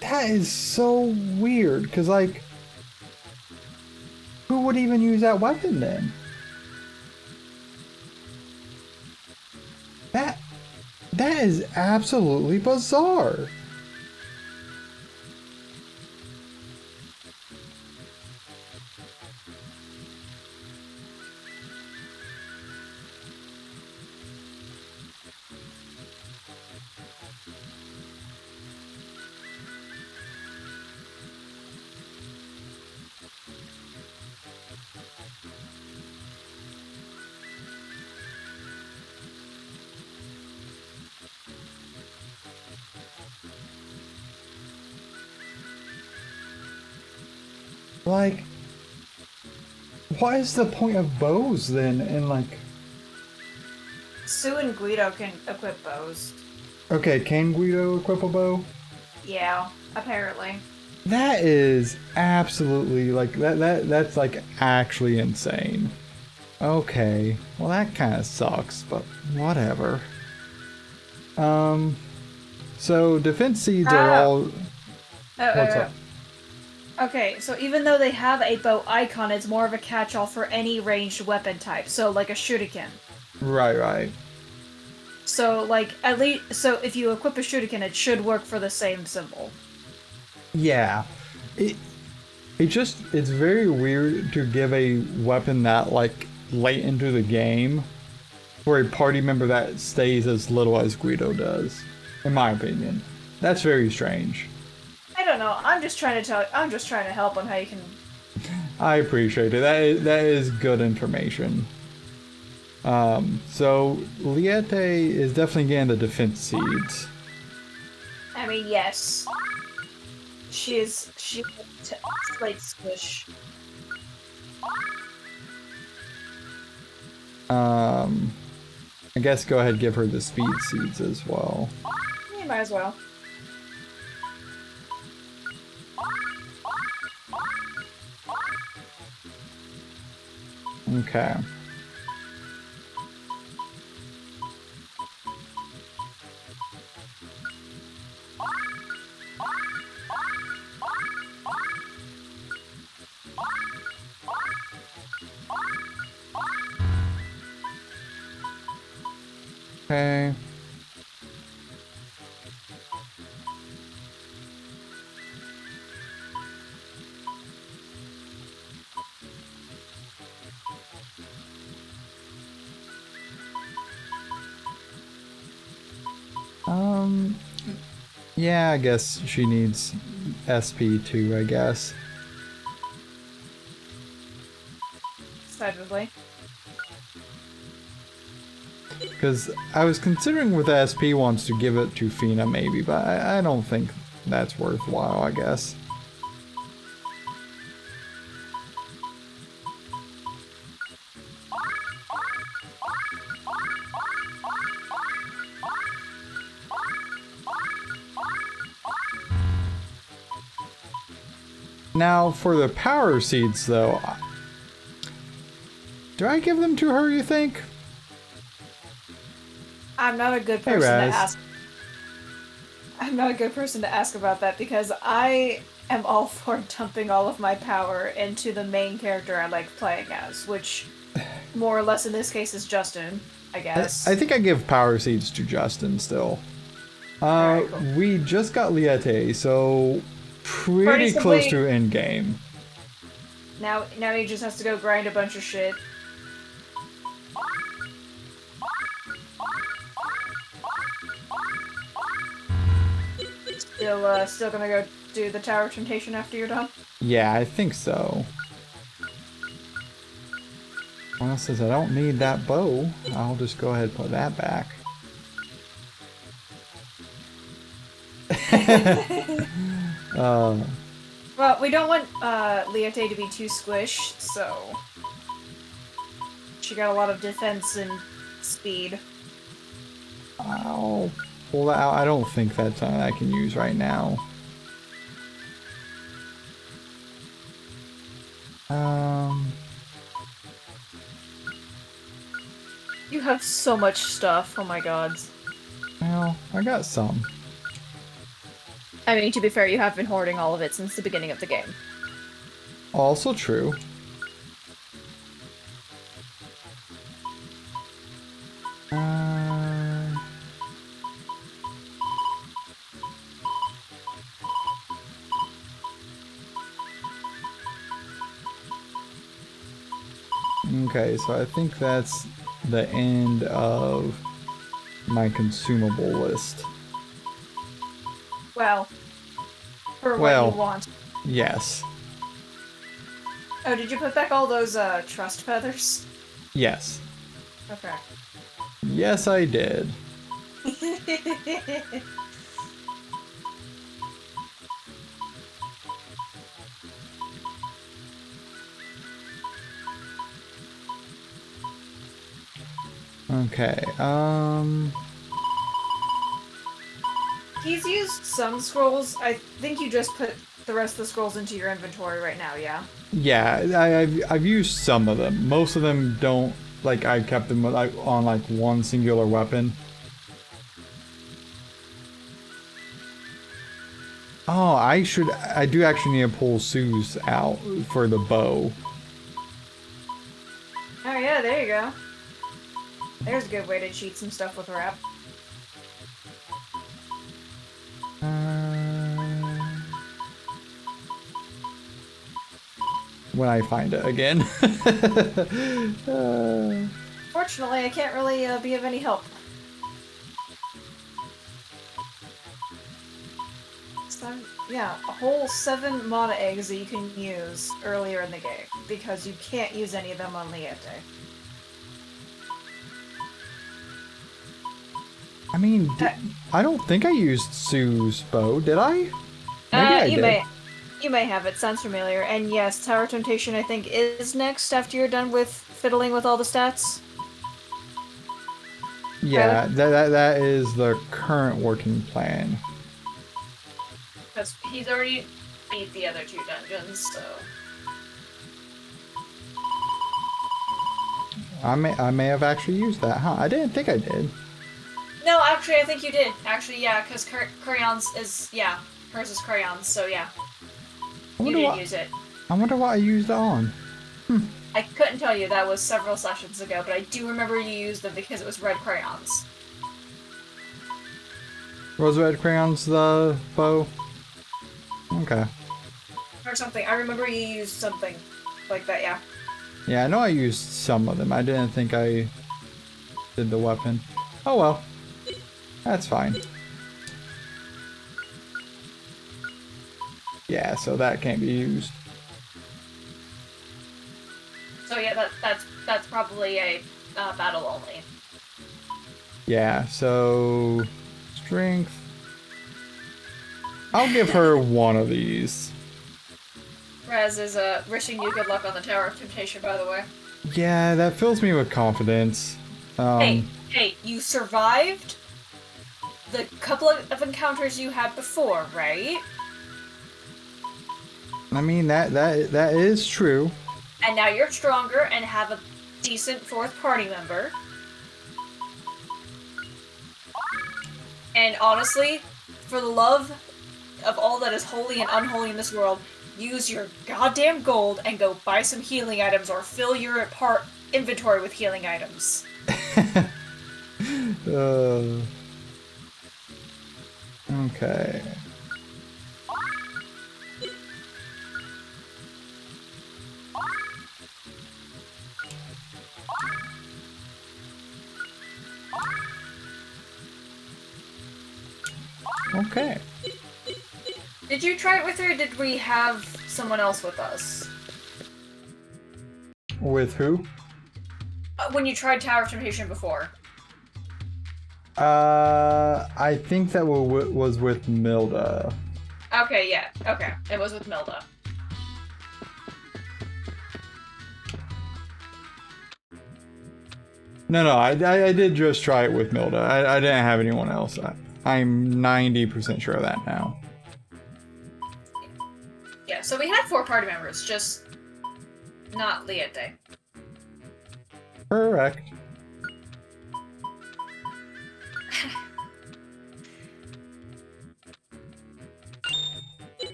That is so weird, because, like... Who would even use that weapon, then? That is absolutely bizarre. Like, what is the point of bows then? And like, Sue and Guido can equip bows. okay, can Guido equip a bow? Yeah, apparently. That is absolutely like that's like actually insane. Okay, well that kind of sucks, but whatever. So defense seeds are all. What's up? Okay, so even though they have a bow icon, it's more of a catch-all for any ranged weapon type. So like a shuriken. Right. So like at least so if you equip a shuriken, it should work for the same symbol. Yeah, it's very weird to give a weapon that like late into the game for a party member that stays as little as Guido does, in my opinion. That's very strange. I don't know. I'm just trying to help on how you can I appreciate it. That is good information. So Liete is definitely getting the defense seeds. I mean, yes. She slight squish. I guess go ahead and give her the speed seeds as well. You might as well. Okay. Okay. Yeah, I guess she needs SP too, I guess. Decidedly. Because I was considering with SP wants to give it to Fina maybe, but I don't think that's worthwhile, I guess. Now, for the power seeds, though, do I give them to her, you think? I'm not a good person to ask. I'm not a good person to ask about that because I am all for dumping all of my power into the main character I like playing as, which more or less in this case is Justin, I guess. I think I give power seeds to Justin still. Alright, cool. We just got Liete, so pretty close to end game. Now he just has to go grind a bunch of shit. Still gonna go do the Tower of Temptation after you're done? Yeah, I think so. Well, since I don't need that bow, I'll just go ahead and put that back. Well, we don't want Liete to be too squished, so she got a lot of defense and speed. I'll pull that out. I don't think that's something I can use right now. You have so much stuff, oh my god. Well, I got some. I mean, to be fair, you have been hoarding all of it since the beginning of the game. Also true. Okay, so I think that's the end of my consumable list. Well, for what you want. Yes. Oh, did you put back all those, trust feathers? Yes. Okay. Yes, I did. Okay, He's used some scrolls. I think you just put the rest of the scrolls into your inventory right now, yeah? yeah, I've used some of them. Most of them don't, like, I kept them like on like one singular weapon. Oh, I do actually need to pull Sue's out for the bow. Oh yeah, there you go. There's a good way to cheat some stuff with rap. When I find it again. Fortunately, I can't really be of any help. Yeah, a whole 7 mana eggs that you can use earlier in the game, because you can't use any of them on Liete. I mean, I don't think I used Sue's bow, did I? Maybe I did. You may have. It sounds familiar. And yes, Tower of Temptation, I think, is next after you're done with fiddling with all the stats. Yeah, that is the current working plan. Because he's already beat the other 2 dungeons, so... I may have actually used that, huh? I didn't think I did. No, actually, I think you did. Actually, yeah, because crayons is... Yeah, hers is crayons, so yeah. You did use it. I wonder what I used it on. I couldn't tell you, that was several sessions ago, but I do remember you used them because it was red crayons. Was red crayons the bow? Okay. Or something. I remember you used something like that, yeah. Yeah, I know I used some of them. I didn't think I did the weapon. Oh well. That's fine. Yeah, so that can't be used. So yeah, that's probably a battle only. Yeah, so strength. I'll give her one of these. Raz is wishing you good luck on the Tower of Temptation, by the way. Yeah, that fills me with confidence. Hey, you survived the couple of encounters you had before, right? I mean that is true. And now you're stronger and have a decent 4th party member. And honestly, for the love of all that is holy and unholy in this world, use your goddamn gold and go buy some healing items or fill your inventory with healing items. Okay. Okay. Did you try it with her, or did we have someone else with us? With who? When you tried Tower of Temptation before. I think that was with Milda. Okay, yeah. Okay. It was with Milda. No, I did just try it with Milda. I didn't have anyone else. I'm 90% sure of that now. Yeah, so we had 4 party members, just not Liete. Correct.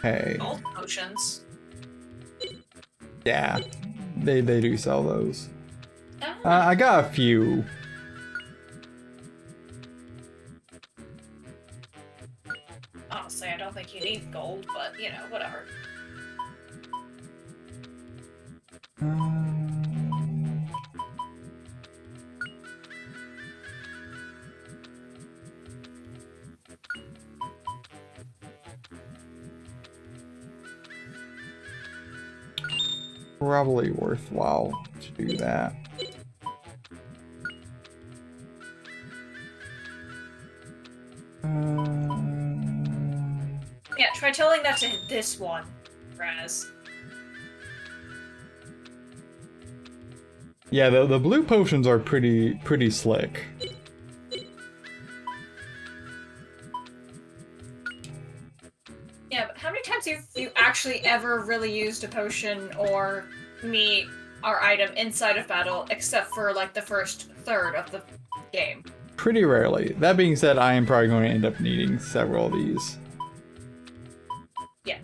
Hey. Gold potions. Yeah, they do sell those. Oh. I got a few. Honestly, I don't think you need gold, but, you know, whatever. Probably worthwhile to do that. Yeah, try telling that to this one, Raz. Yeah, the blue potions are pretty slick. Yeah, but how many times have you actually ever really used a potion or meat or item inside of battle, except for, like, the first third of the game? Pretty rarely. That being said, I am probably going to end up needing several of these. Yeah.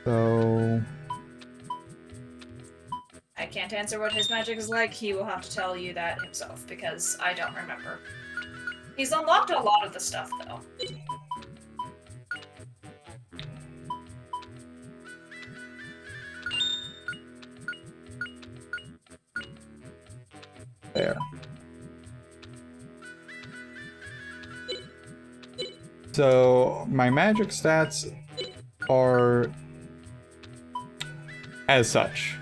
So... I can't answer what his magic is like. He will have to tell you that himself, because I don't remember. He's unlocked a lot of the stuff, though. There. So my magic stats are as such.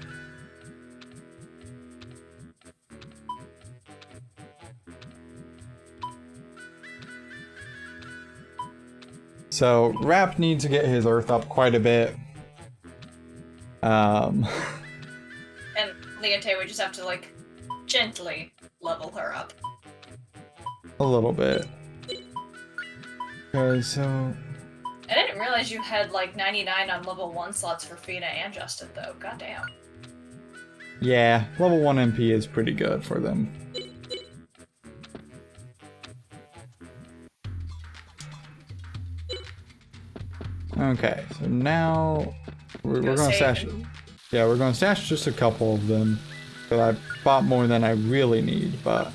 So Rap needs to get his earth up quite a bit. And Leontay would just have to, like, gently level her up. A little bit. Okay, so... I didn't realize you had, like, 99 on level 1 slots for Fina and Justin, though. Goddamn. Yeah, level 1 MP is pretty good for them. Okay, so now we're gonna stash. Yeah, we're gonna stash just a couple of them. Because I bought more than I really need, but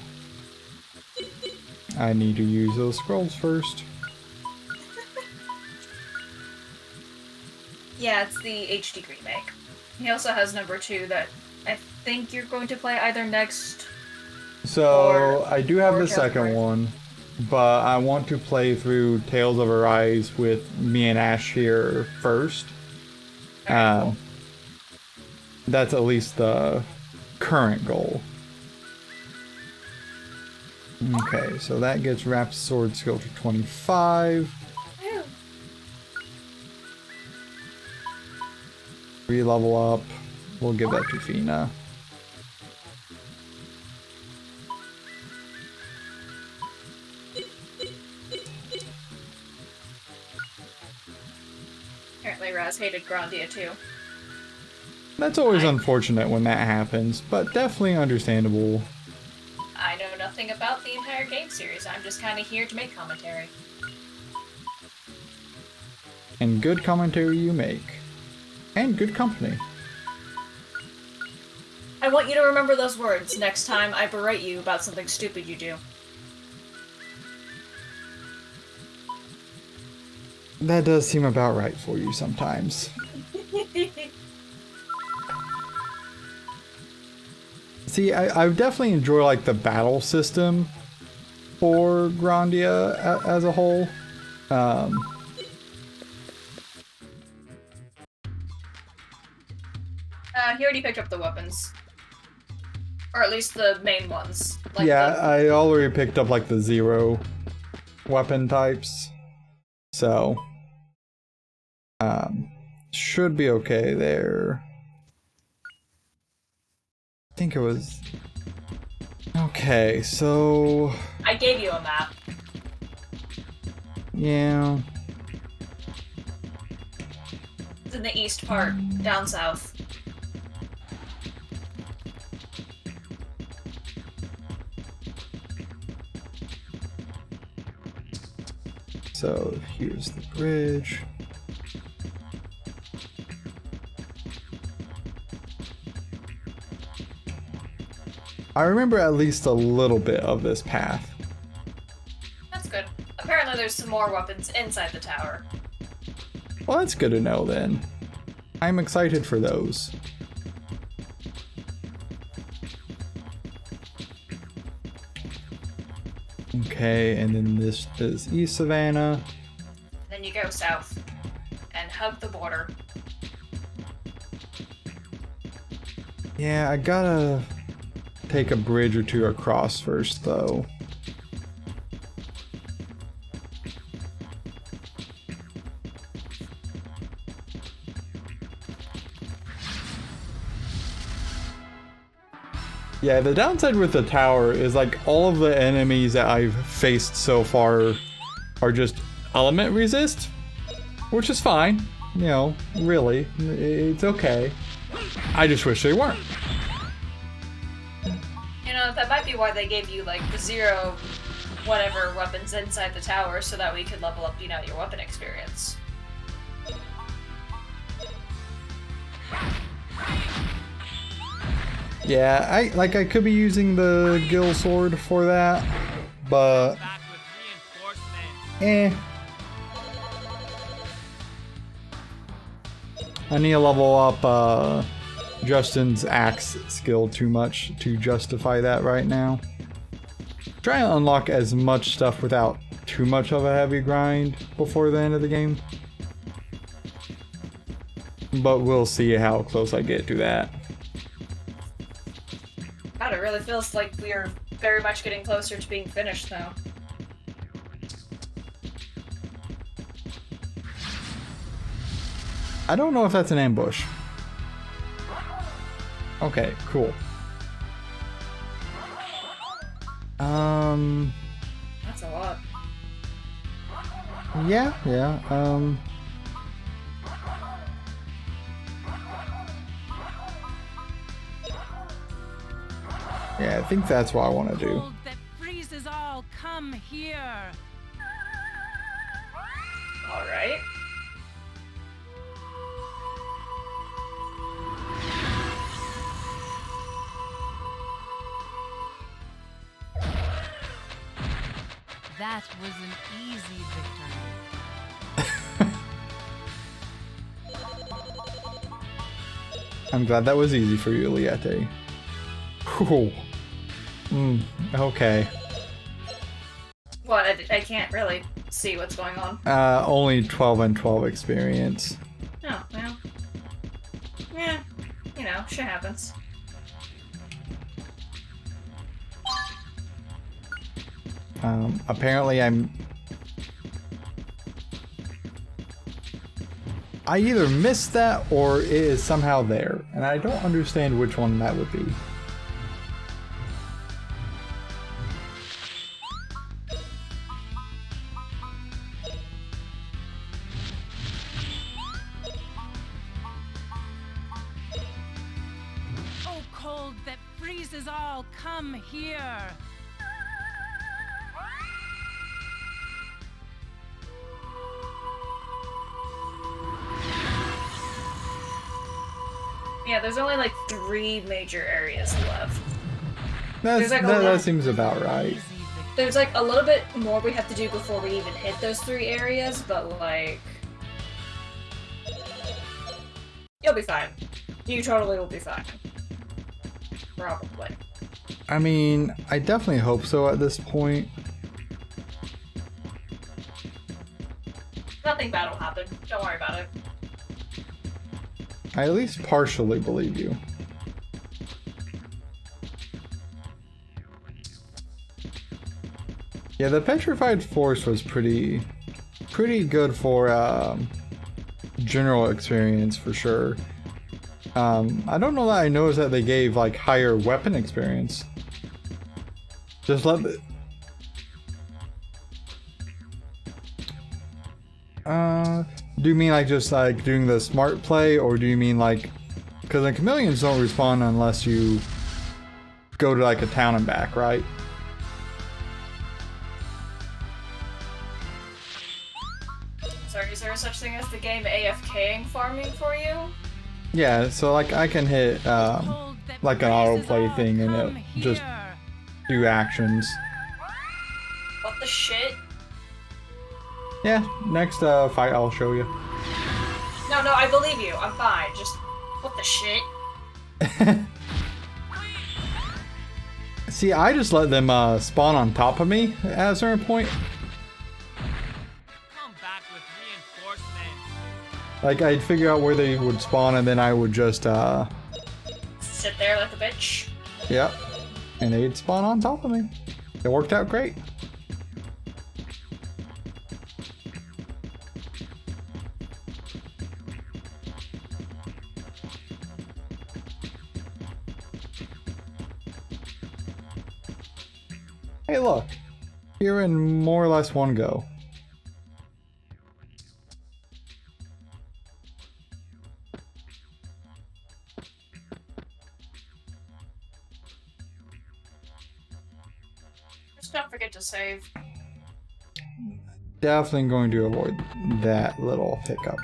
I need to use those scrolls first. Yeah, it's the HD remake. He also has number 2 that I think you're going to play either next. So I do have the Tales of second Arise. one, but I want to play through Tales of Arise with me and Ash here first. Alright, cool. That's at least the current goal. Okay, so that gets Rap's sword skill to 25. Whew. Re-level up. We'll give that to Fina. Apparently Raz hated Grandia too. That's always unfortunate when that happens, but definitely understandable. I know nothing about the entire game series. I'm just kind of here to make commentary. And good commentary you make. And good company. I want you to remember those words next time I berate you about something stupid you do. That does seem about right for you sometimes. See, I definitely enjoy like the battle system for Grandia as a whole. He already picked up the weapons. Or at least the main ones. Like Yeah, the- I already picked up like the 0 weapon types. So, should be okay there. I think it was... Okay, so... I gave you a map. Yeah... It's in the east part, down south. So, here's the bridge. I remember at least a little bit of this path. That's good. Apparently there's some more weapons inside the tower. Well, that's good to know then. I'm excited for those. Okay, and then this is East Savannah. Then you go south and hug the border. Yeah, I gotta take a bridge or two across first, though. Yeah, the downside with the tower is like all of the enemies that I've faced so far are just element resist, which is fine. You know, really, it's okay. I just wish they weren't. You know, that might be why they gave you, like, the 0 whatever weapons inside the tower so that we could level up, you know, your weapon experience. Yeah, I could be using the Gill Sword for that, but Back with reinforcements. I need to level up Justin's axe skill too much to justify that right now. Try to unlock as much stuff without too much of a heavy grind before the end of the game. But we'll see how close I get to that. God, it really feels like we are very much getting closer to being finished now. I don't know if that's an ambush. Okay, cool. That's a lot. Yeah. Yeah, I think that's what I want to do. Cold that freezes all, come here. Alright. That was an easy victory. I'm glad that was easy for you, Liette. Whew. Okay. What? I can't really see what's going on. Only 12 and 12 experience. Oh, well. Yeah. You know, shit happens. Apparently I either missed that or it is somehow there, and I don't understand which one that would be. Oh, cold that freezes all, come here. Yeah, there's only like 3 major areas left. That's, like that seems about right. Easy victory. There's like a little bit more we have to do before we even hit those 3 areas, but like... You'll be fine. You totally will be fine. Probably. I mean, I definitely hope so at this point. Nothing bad will happen. Don't worry about it. I at least partially believe you. Yeah, the Petrified Force was pretty good for general experience for sure. I don't know that I noticed that they gave like higher weapon experience. Just let the... do you mean like just like doing the smart play, or do you mean like... Because the chameleons don't respawn unless you go to like a town and back, right? Sorry, is there such thing as the game AFKing farming for you? Yeah, so like I can hit Cold that like an freezes autoplay all, thing and come it just here. do actions. What the shit? Yeah, next fight I'll show you. No, I believe you. I'm fine. Just... What the shit? See, I just let them spawn on top of me at a certain point. Come back with reinforcements. Like I'd figure out where they would spawn and then I would just Sit there like a bitch. yep. And they'd spawn on top of me. It worked out great. Hey look, you're in more or less one go. Just don't forget to save. Definitely going to avoid that little hiccup.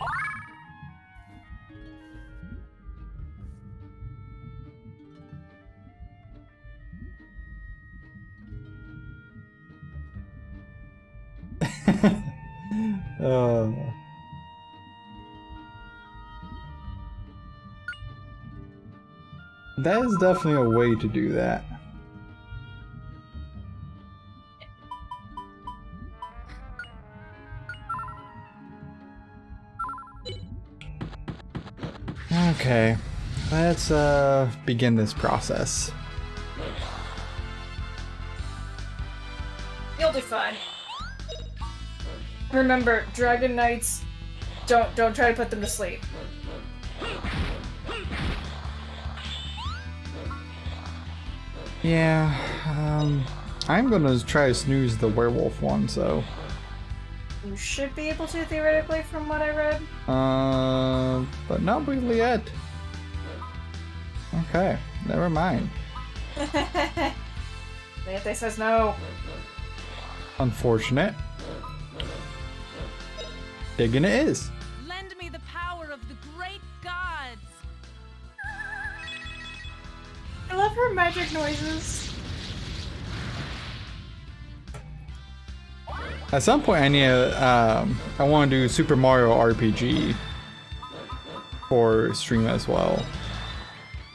That is definitely a way to do that. Okay, let's begin this process. You'll do fine. Remember, Dragon Knights, don't try to put them to sleep. Yeah, I'm gonna try to snooze the werewolf one, so. You should be able to, theoretically, from what I read. But not really yet. Okay, never mind. They says no. Unfortunate. Digging it is. Lend me the power of the great gods. I love her magic noises. At some point, I need I want to do Super Mario RPG for stream as well.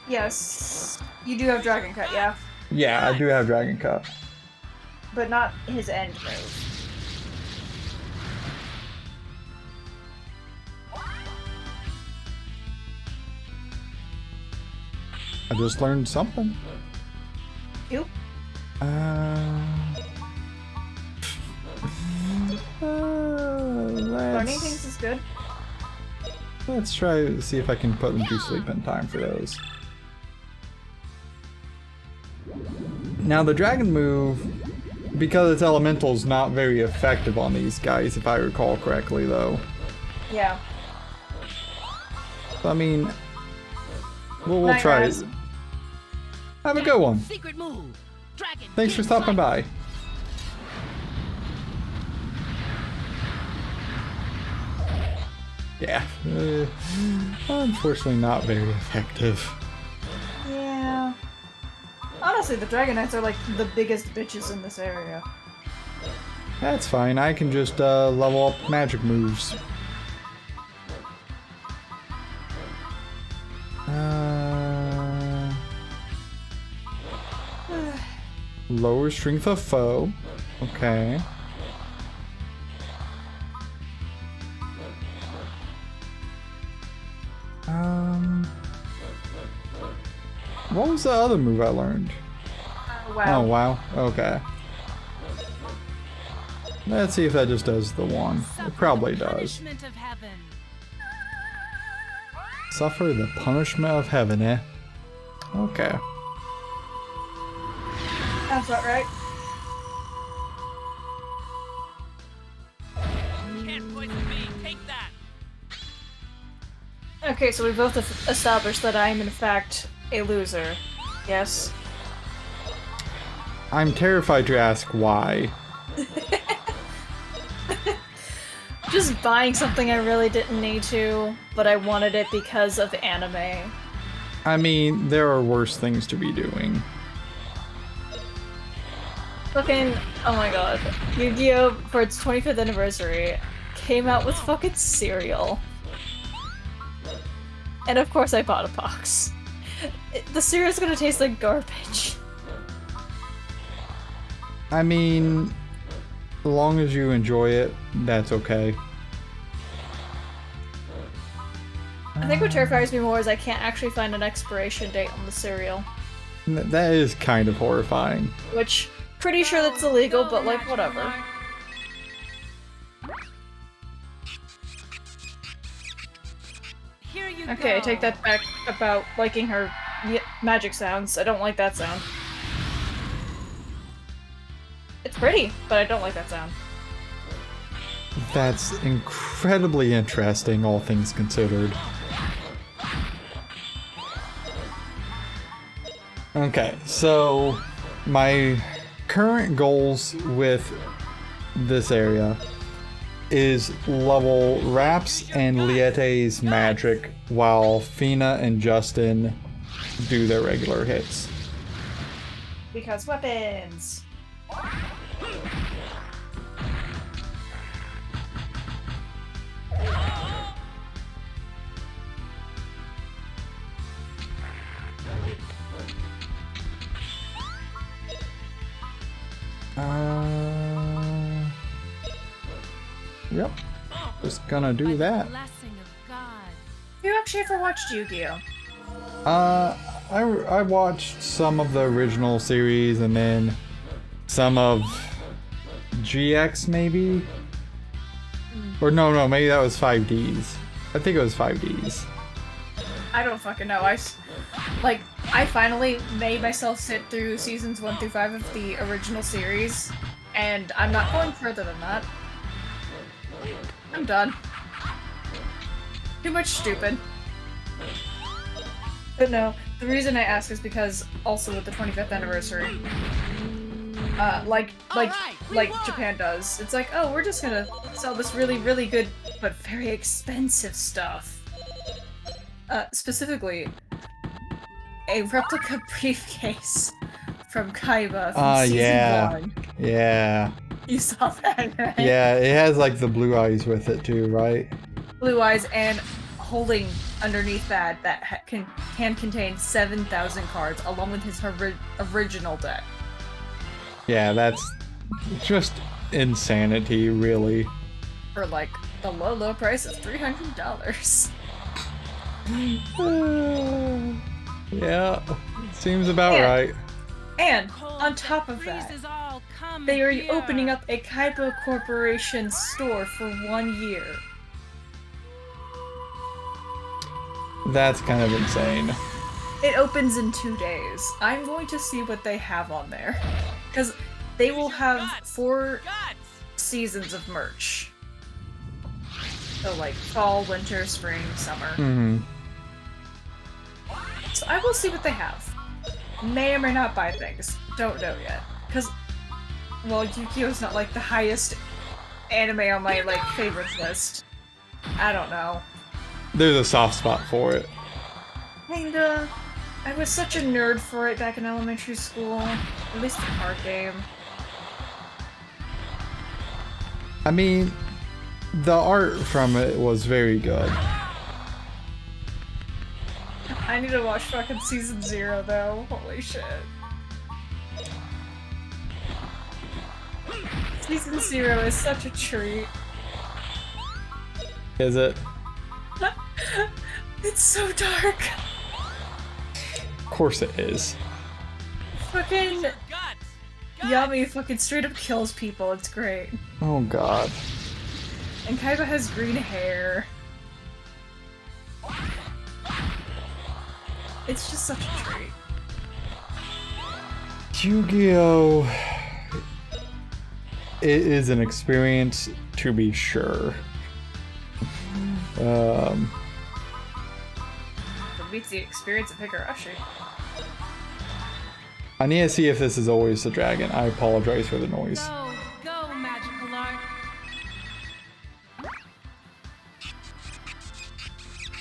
Yes. You do have Dragon Cut, yeah? Yeah, I do have Dragon Cup. But not his end move. I just learned something. You? Learning things is good. Let's try to see if I can put them to sleep in time for those. Now the dragon move, because it's elemental, is not very effective on these guys, if I recall correctly, though. Yeah. I mean, we'll try it. Have a good one. Secret move. Dragon. Thanks for stopping by. Yeah, unfortunately not very effective. Yeah. Honestly, the Dragon Knights are like the biggest bitches in this area. That's fine, I can just level up magic moves. Lower strength of foe. Okay. What was the other move I learned? Wow. Oh, wow. Okay. Let's see if that just does the one. It probably does. Punishment of heaven. Suffer the punishment of heaven, eh? Okay. That's not right. You can't poison me. Take that. Okay, so we both established that I am in fact a loser. Yes? I'm terrified to ask why. Just buying something I really didn't need to, but I wanted it because of anime. I mean, there are worse things to be doing. Fucking, oh my god. Yu-Gi-Oh! For its 25th anniversary came out with fucking cereal. And of course I bought a box. The cereal's gonna taste like garbage. I mean, as long as you enjoy it, that's okay. I think what terrifies me more is I can't actually find an expiration date on the cereal. That is kind of horrifying. Which, pretty sure that's illegal, but like, whatever. Here you Okay, go. I take that back about liking her magic sounds. I don't like that sound. It's pretty, but I don't like that sound. That's incredibly interesting, all things considered. Okay, so my current goals with this area is level Raps and Liete's magic while Fina and Justin do their regular hits. Because weapons! Yep. Just gonna By do the that. blessing of God. You actually ever watched Yu-Gi-Oh? I watched some of the original series and then some of GX maybe? Or no, maybe that was 5Ds. I think it was 5Ds. I don't fucking know. I finally made myself sit through seasons 1 through 5 of the original series, and I'm not going further than that. I'm done. Too much stupid. But no, the reason I ask is because also with the 25th anniversary, like Japan does, it's like, oh, we're just gonna sell this really, really good but very expensive stuff. Specifically, a replica briefcase from Kaiba from season 1. Yeah. You saw that, right? Yeah, it has like the blue eyes with it too, right? Blue eyes, and holding underneath that can contain 7,000 cards along with his original deck. Yeah, that's just insanity, really. For like the low price of $300. Yeah, seems about right. And on top of that, they are opening up a Kaiba Corporation store for 1 year. That's kind of insane. It opens in 2 days. I'm going to see what they have on there. Because they will have 4 seasons of merch. So like fall, winter, spring, summer. Mm-hmm. So I will see what they have. May or may not buy things. Don't know yet. Because, well, Yu-Gi-Oh's not like the highest anime on my like favorites list. I don't know. There's a soft spot for it. Kinda. I was such a nerd for it back in elementary school. At least the card game. I mean, the art from it was very good. I need to watch fucking season 0 though. Holy shit. Season 0 is such a treat. Is it? It's so dark. Of course it is. Fucking Yami fucking straight up kills people. It's great. Oh god. And Kaiba has green hair. It's just such a treat. Yu-Gi-Oh! It is an experience to be sure. It beats the experience of Higurashi. I need to see if this is always the dragon. I apologize for the noise. Go, magical art.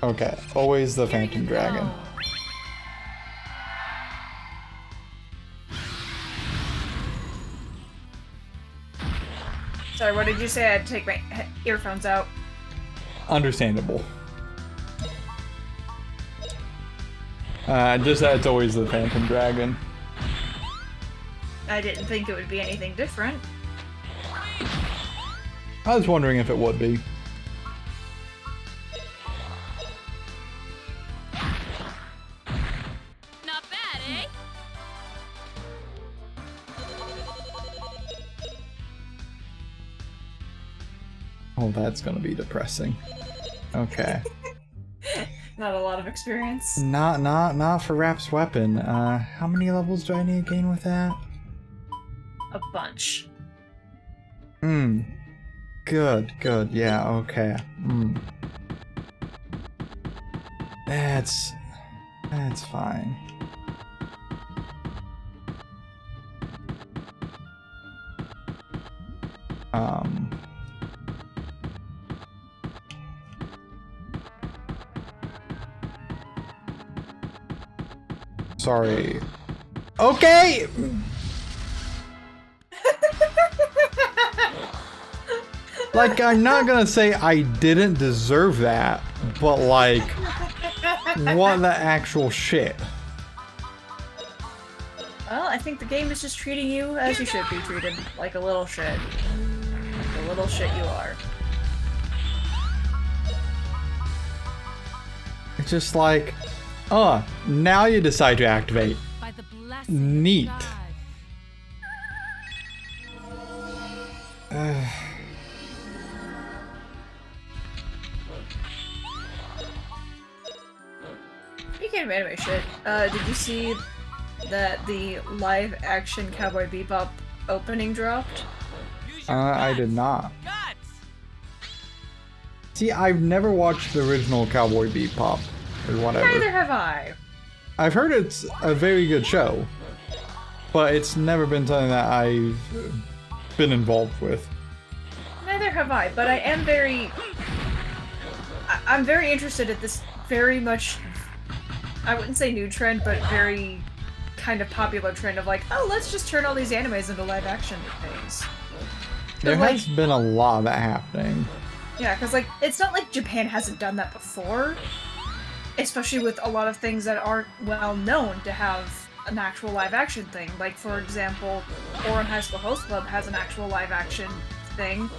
Okay, always the Here phantom you dragon. go. Sorry, what did you say? I had to take my earphones out. Understandable. Just that it's always the phantom dragon. I didn't think it would be anything different. I was wondering if it would be. Not bad, eh? Oh, that's gonna be depressing. Okay. Not a lot of experience. Not for Rap's weapon. How many levels do I need to gain with that? A bunch. Good, yeah, okay. That's fine. Sorry. Okay! Like, I'm not gonna say I didn't deserve that, but like, what the actual shit? Well, I think the game is just treating you as you should be treated, like a little shit. Like the little shit you are. just like, now you decide to activate. By the blessing Neat. of God. Speaking of anime shit, did you see that the live-action Cowboy Bebop opening dropped? I did not. Guts! See, I've never watched the original Cowboy Bebop or whatever. Neither have I. I've heard it's a very good show, but it's never been something that I've been involved with. Neither have I, but I am very... I'm very interested at this very much... I wouldn't say new trend, but very kind of popular trend of like, oh, let's just turn all these animes into live-action things. There like, has been a lot of that happening. Yeah, because like, it's not like Japan hasn't done that before. Especially with a lot of things that aren't well known to have an actual live-action thing. Like, for example, Ouran High School Host Club has an actual live-action thing.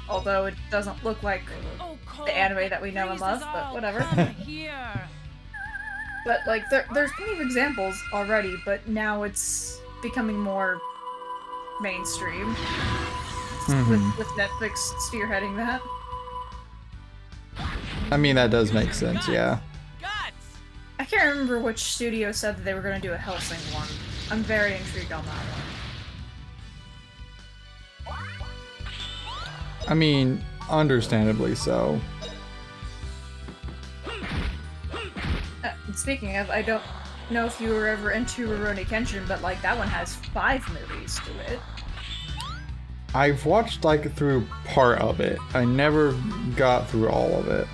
Although it doesn't look like Oh, Cole, the anime that we know and love, freezes but all. whatever. Come here. But like, there's plenty of examples already, but now it's becoming more mainstream with Netflix spearheading that. I mean, that does make sense, yeah. Guts! I can't remember which studio said that they were going to do a Hellsing one. I'm very intrigued on that one. I mean, understandably so. Speaking of, I don't know if you were ever into Rurouni Kenshin, but like that one has 5 movies to it. I've watched like through part of it. I never got through all of it.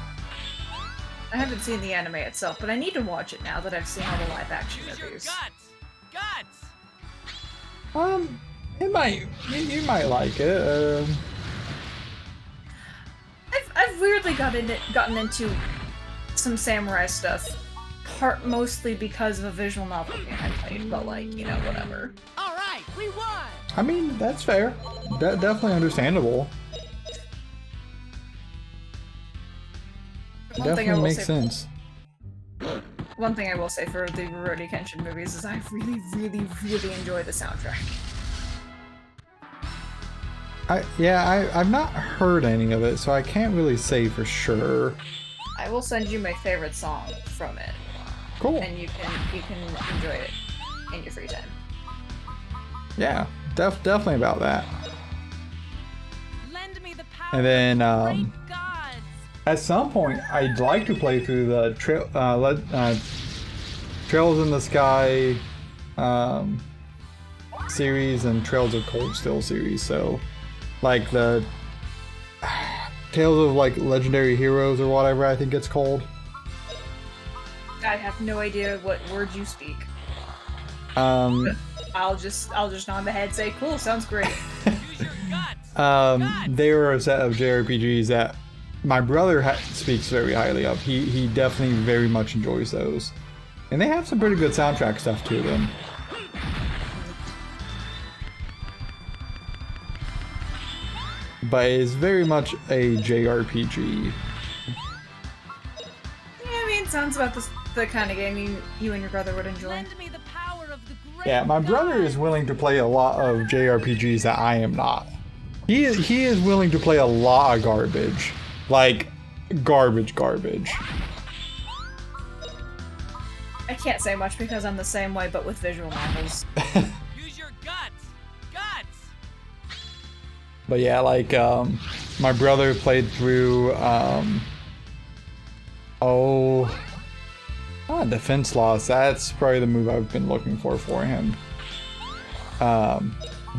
I haven't seen the anime itself, but I need to watch it now that I've seen all the live-action Use your movies. guts! Guts! You might like it. I've weirdly gotten into some samurai stuff, mostly because of a visual novel game I played, but like, you know, whatever. All right, we won! I mean, that's fair. Definitely understandable. One thing I Definitely will makes say, sense. one thing I will say for the Rurouni Kenshin movies is I really, really, really enjoy the soundtrack. I've not heard any of it, so I can't really say for sure. I will send you my favorite song from it, Cool. and you can enjoy it in your free time. Yeah, definitely about that. Lend me the power And then, of the great gods. at some point, I'd like to play through the Trails in the Sky series and Trails of Cold Steel series. So, like the Tales of like Legendary Heroes or whatever I think it's called. I have no idea what words you speak. I'll just nod my head, say, "Cool, sounds great." Use your guts! They were a set of JRPGs that my brother speaks very highly of. He definitely very much enjoys those, and they have some pretty good soundtrack stuff to them. But it's very much a JRPG. Yeah, I mean, sounds about the kind of game you and your brother would enjoy. Lend me the power of the great Yeah, my brother is willing to play a lot of JRPGs that I am not. He is willing to play a lot of garbage. Like, garbage. I can't say much because I'm the same way, but with visual novels. Use your guts! Guts! But yeah, like, my brother played through, Defense Loss. That's probably the move I've been looking for him.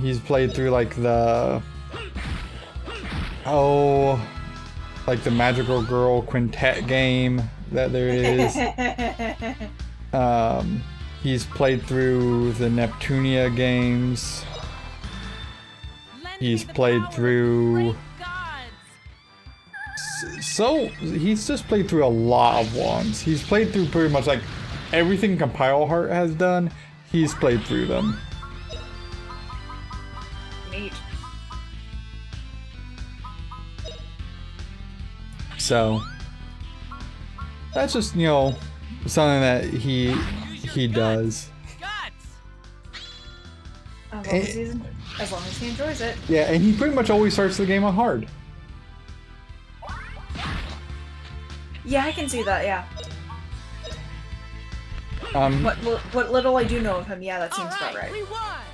He's played through, like, the Magical Girl Quintet game that there is. He's played through the Neptunia games. Lend He's me the played power of the through- great gods. So he's just played through a lot of ones. He's played through pretty much like everything Compile Heart has done. He's played through them. Neat. So that's just, something that he does. As long as he enjoys it. Yeah, and he pretty much always starts the game on hard. Yeah, I can see that. Yeah. Um, What little I do know of him, yeah, that seems about right.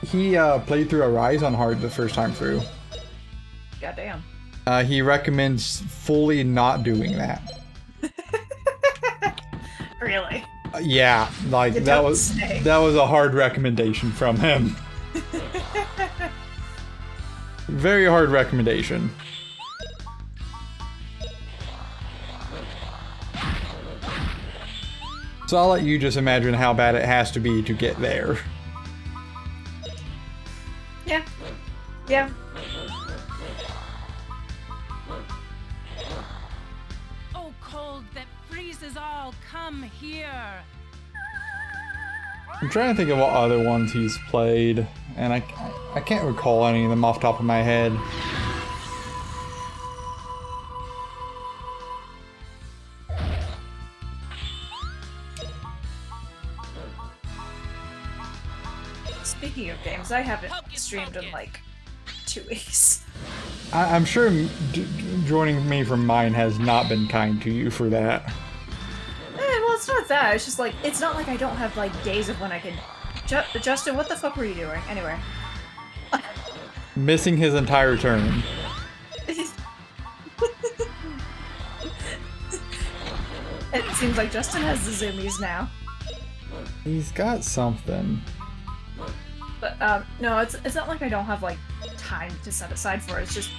he played through Arise on hard the first time through. Goddamn. He recommends fully not doing that. Really? Yeah, like You that don't was say. that was a hard recommendation from him. Very hard recommendation. So I'll let you just imagine how bad it has to be to get there. Yeah. Yeah. Oh, cold that freezes all, come here. I'm trying to think of what other ones he's played, and I can't recall any of them off the top of my head. Speaking of games, I haven't streamed in like 2 weeks. I'm sure joining me from mine has not been kind to you for that. Well, it's not that. It's just like, it's not like I don't have like days of when I can. Justin, what the fuck were you doing? Anyway. Missing his entire turn. It seems like Justin has the zoomies now. He's got something. But no, it's not like I don't have like time to set aside for it. It's just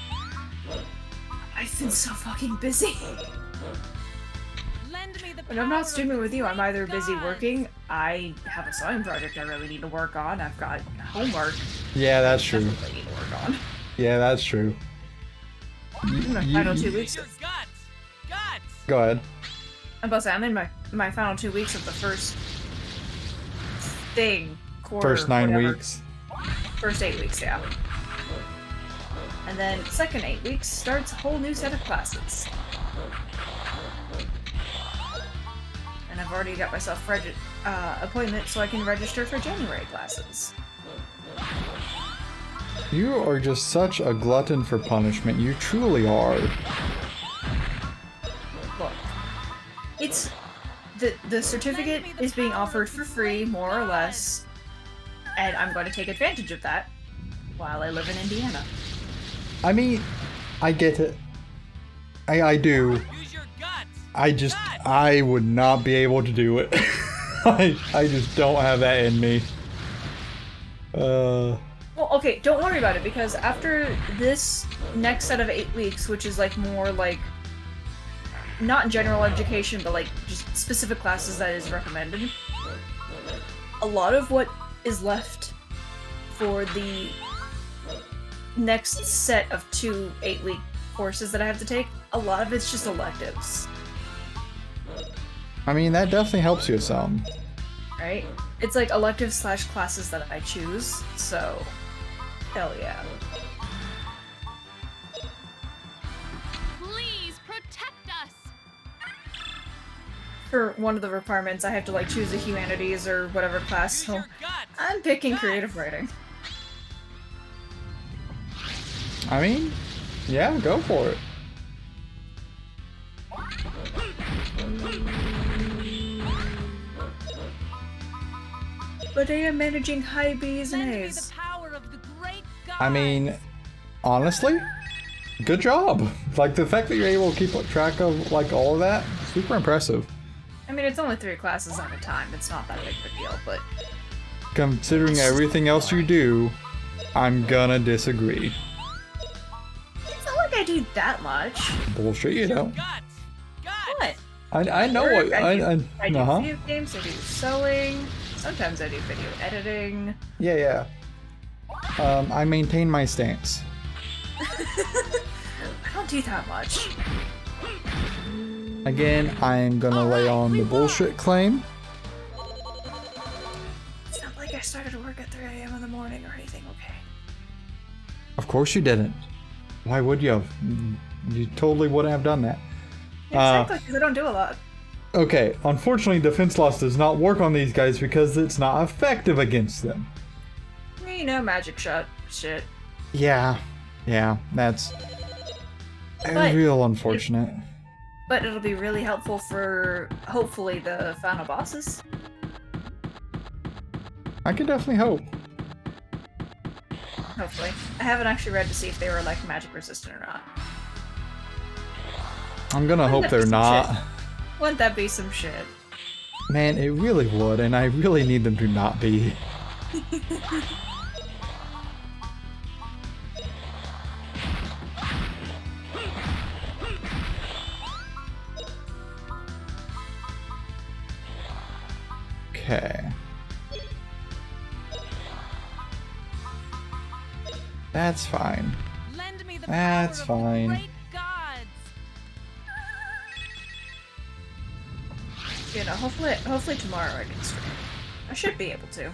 I've been so fucking busy. Lend me the When I'm not power streaming of with you, I'm the either great busy gods. working, I have a sewing project I really need to work on, I've got homework Yeah, that's true. definitely need to work on. Yeah, that's true. My final 2 weeks. Your guts! Guts! Go ahead. I'm about to say, I'm in my final 2 weeks of the first thing, quarter, First 9 whatever. weeks. First 8 weeks, yeah. And then second 8 weeks starts a whole new set of classes. And I've already got myself appointment so I can register for January classes. You are just such a glutton for punishment. You truly are. Look, it's the certificate is being offered for free, more or less, and I'm going to take advantage of that while I live in Indiana. I mean, I get it. I do. Use your guts! I would not be able to do it. I just don't have that in me. Well, okay, don't worry about it, because after this next set of 8 weeks, which is like more like not general education, but like just specific classes that is recommended, a lot of what is left for the next set of 2 8-week courses that I have to take, a lot of it's just electives, I mean, that definitely helps you some. right? It's like electives slash classes that I choose, so hell yeah. Please protect us. For one of the requirements, I have to like choose a humanities or whatever class, Use so your guts! I'm picking creative writing. I mean, yeah, go for it. But I am managing high B's and Lend me A's. the power of the great gods. I mean, honestly, good job. Like, the fact that you're able to keep track of, like, all of that, super impressive. I mean, it's only 3 classes at a time. It's not that big of a deal, but Considering everything else you do, I'm gonna disagree. it's not like I do that much. Bullshit, you don't. Guts! Guts! What? I know what I do uh-huh. video games, I do sewing, sometimes I do video editing. Yeah. I maintain my stance. I don't do that much. Again, I'm gonna lay on the bullshit claim. It's not like I started work at 3 a.m. in the morning or anything, okay? Of course you didn't. Why would you have? You totally wouldn't have done that. Exactly, because I don't do a lot. Okay, unfortunately, Defense Loss does not work on these guys because it's not effective against them. You know, magic shot shit. Yeah, that's But- real unfortunate. But it'll be really helpful for, hopefully, the final bosses. I can definitely hope. Hopefully. I haven't actually read to see if they were, like, magic resistant or not. I'm gonna hope that they're be some not. shit? Wouldn't that be some shit? Man, it really would, and I really need them to not be. Okay. That's fine. Lend me the That's power of the fine. great gods. You know, hopefully tomorrow I can stream. I should be able to.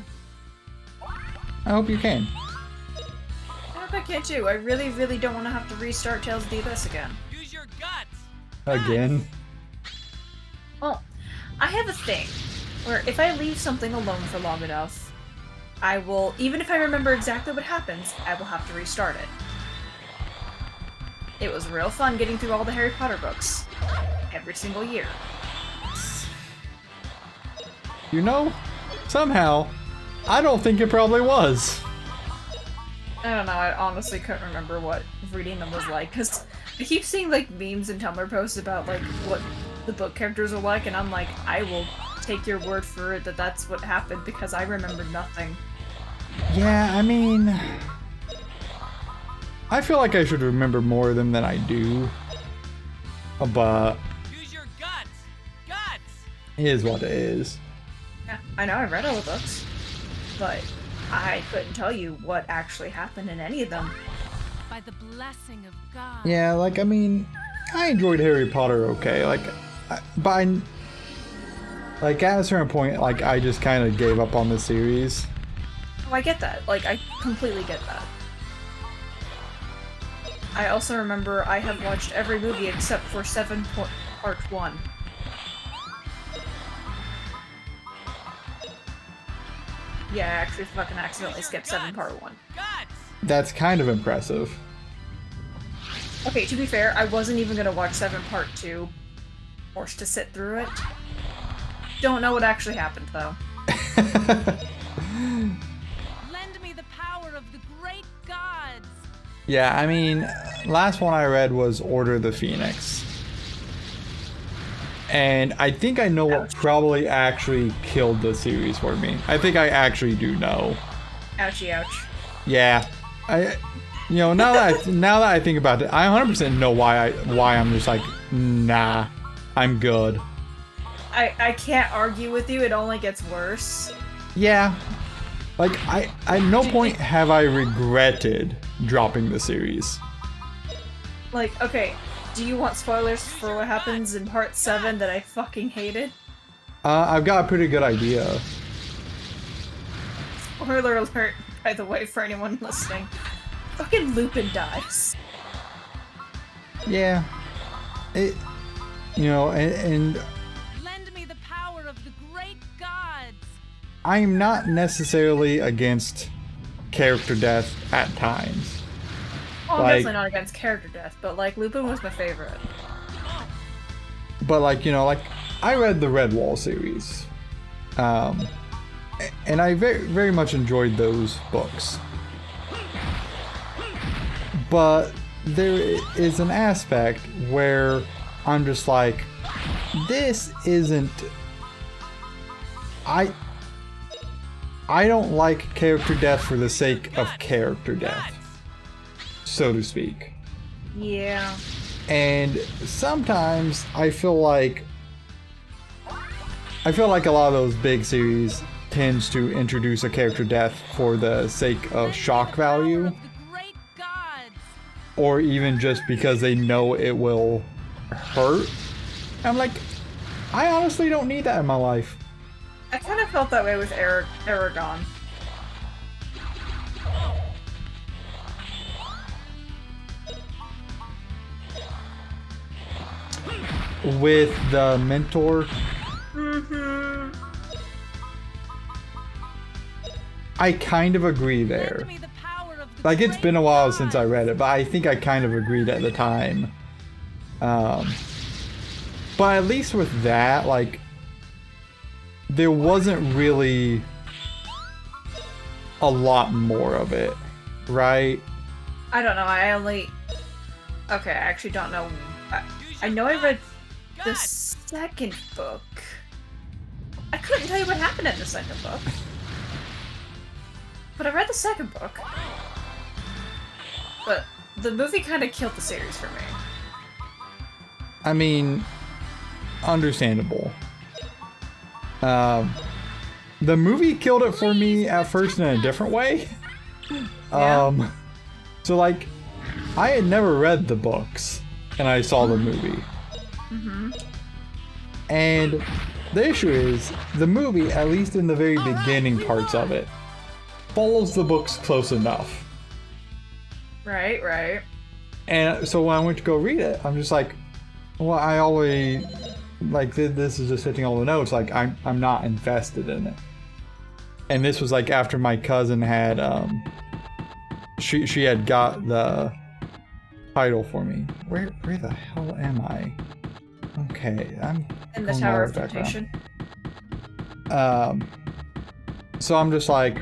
I hope you can. I hope I can too. I really, really don't want to have to restart Tales of the Abyss again. Use your guts. Again. Well, I have a thing where if I leave something alone for long enough, I will, even if I remember exactly what happens, I will have to restart it. It was real fun getting through all the Harry Potter books. Every single year. You know, somehow, I don't think it probably was. I don't know, I honestly couldn't remember what reading them was like, because I keep seeing, like, memes and Tumblr posts about, like, what the book characters are like, and I'm like, I will take your word for it that that's what happened, because I remember nothing. Yeah, I mean, I feel like I should remember more of them than I do. But Use your guts. Guts. it is what it is. Yeah, I know I read all the books, but I couldn't tell you what actually happened in any of them. By the blessing of God. Yeah, like, I mean, I enjoyed Harry Potter okay. Like, like, at a certain point, like, I just kind of gave up on the series. Oh, I get that. Like, I completely get that. I also remember I have watched every movie except for 7 Part 1. Yeah, I actually fucking accidentally skipped 7 Part 1. Guts. That's kind of impressive. Okay, to be fair, I wasn't even gonna watch 7 Part 2. Forced to sit through it. Don't know what actually happened, though. Lend me the power of the great gods. Yeah, I mean, last one I read was Order of the Phoenix. And I think I know what probably actually killed the series for me. I think I actually do know. Ouchie ouch. Yeah. You know, now that I think about it, I 100% know why I'm just like, nah, I'm good. I can't argue with you, it only gets worse. Yeah. Like, at no point have I regretted dropping the series. Like, okay, do you want spoilers for what happens in Part 7 that I fucking hated? I've got a pretty good idea. Spoiler alert, by the way, for anyone listening. Fucking Lupin dies. Yeah. You know, and Lend me the power of the great gods. I'm not necessarily against character death at times. Well, I'm Like- definitely not against character death, but, like, Lupin was my favorite. But, like, you know, like, I read the Redwall series. And I very, very much enjoyed those books. But there is an aspect where I'm just like, this isn't... I don't like character death for the sake of character death, so to speak. Yeah. And sometimes I feel like a lot of those big series tends to introduce a character death for the sake of shock value, Of the great gods. or even just because they know it will hurt. I'm like, I honestly don't need that in my life. I kind of felt that way with Aragon. with the mentor. I kind of agree there. Like, it's been a while since I read it, but I think I kind of agreed at the time. But at least with that, like, there wasn't really a lot more of it, right? I don't know. Okay, I actually don't know. I know I read the second book. I couldn't tell you what happened in the second book. But I read the second book. But the movie kind of killed the series for me. I mean, understandable. The movie killed it for me at first in a different way. Yeah. So like, I had never read the books, and I saw the movie. And the issue is, the movie, at least in the very beginning parts of it, follows the books close enough. Right. And so when I went to go read it, I'm just like, well, I already, like, this is just hitting all the notes. Like, I'm not invested in it. And this was like after my cousin had, she had got the title for me. Where the hell am I? Okay, I'm in the Tower of Temptation. So I'm just like,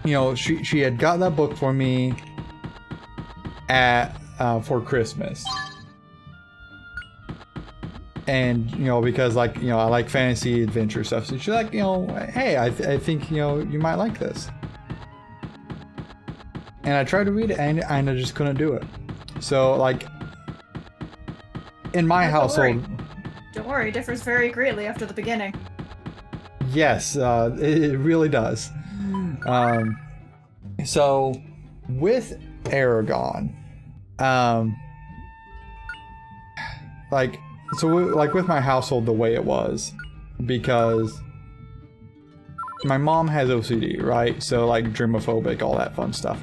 you know, she had got that book for me at for Christmas. And, you know, because, like, you know, I like fantasy adventure stuff. So she's like, you know, hey, I think, you know, you might like this. And I tried to read it, and I just couldn't do it. So, like, in my household... Don't worry, it differs very greatly after the beginning. Yes, it really does. So, with Aragon, like... So, like, with my household the way it was, because my mom has OCD, right? So, like, germophobic, all that fun stuff.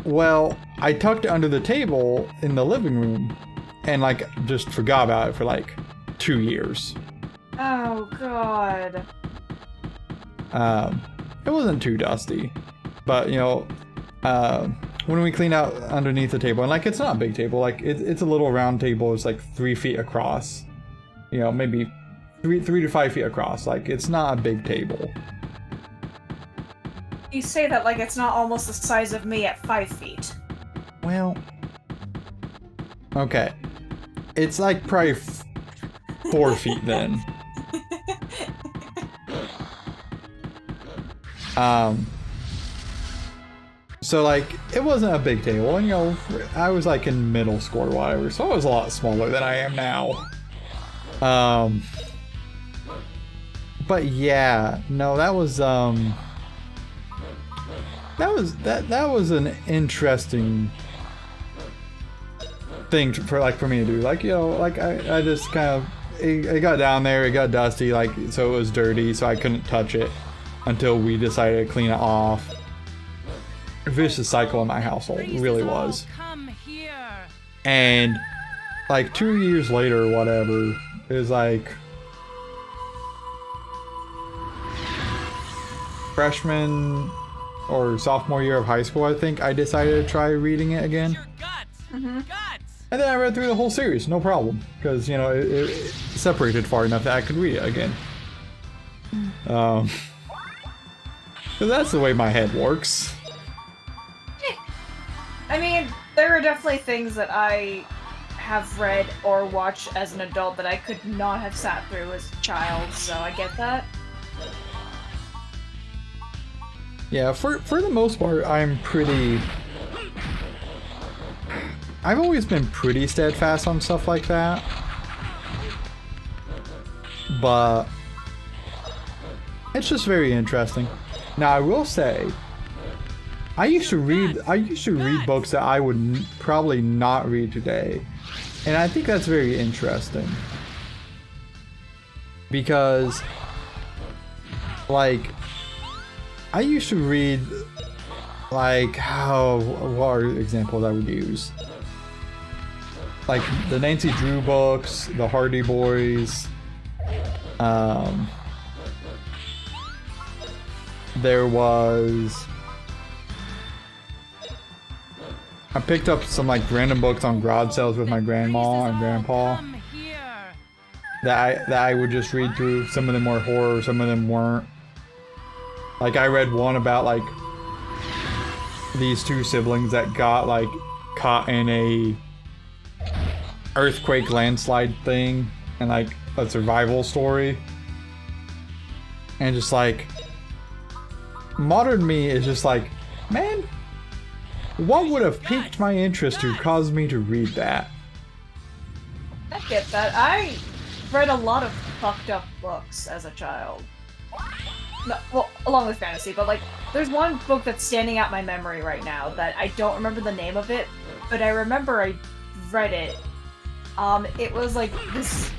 Well, I tucked it under the table in the living room and, like, just forgot about it for, like, 2 years. Oh, God. It wasn't too dusty, but, you know, when we clean out underneath the table, and like, it's not a big table, like it's a little round table, it's like 3 feet across, you know, maybe 3 to 5 feet across, like it's not a big table. You say that like it's not almost the size of me at 5 feet. Well, okay, it's like probably 4 feet then. So, like, it wasn't a big table, and, you know, I was, like, in middle school or whatever, so I was a lot smaller than I am now. But yeah, no, that was an interesting thing for me to do. Like, you know, like, I just kind of, it got down there, it got dusty, like, so it was dirty, so I couldn't touch it until we decided to clean it off. Vicious cycle in my household, it really was. And like 2 years later or whatever, it was like freshman or sophomore year of high school, I think, I decided to try reading it again. And then I read through the whole series, no problem, because, you know, it separated far enough that I could read it again. Because that's the way my head works. I mean, there are definitely things that I have read or watched as an adult that I could not have sat through as a child, so I get that. Yeah, for the most part, I've always been pretty steadfast on stuff like that. But it's just very interesting. Now, I will say, I used to read books that I would probably not read today. And I think that's very interesting. Because, like, I used to read, like, what are examples I would use? like the Nancy Drew books, the Hardy Boys. There was. I picked up some like random books on garage sales with my grandma and grandpa Come here. that I would just read through. Some of them were horror, some of them weren't. Like I read one about like these two siblings that got like caught in a earthquake landslide thing and like a survival story. And just like modern me is just like, man, what would have piqued my interest to cause me to read that? I get that. I read a lot of fucked up books as a child. No, well, along with fantasy, but like, there's one book that's standing out my memory right now that I don't remember the name of it, but I remember I read it. It was like this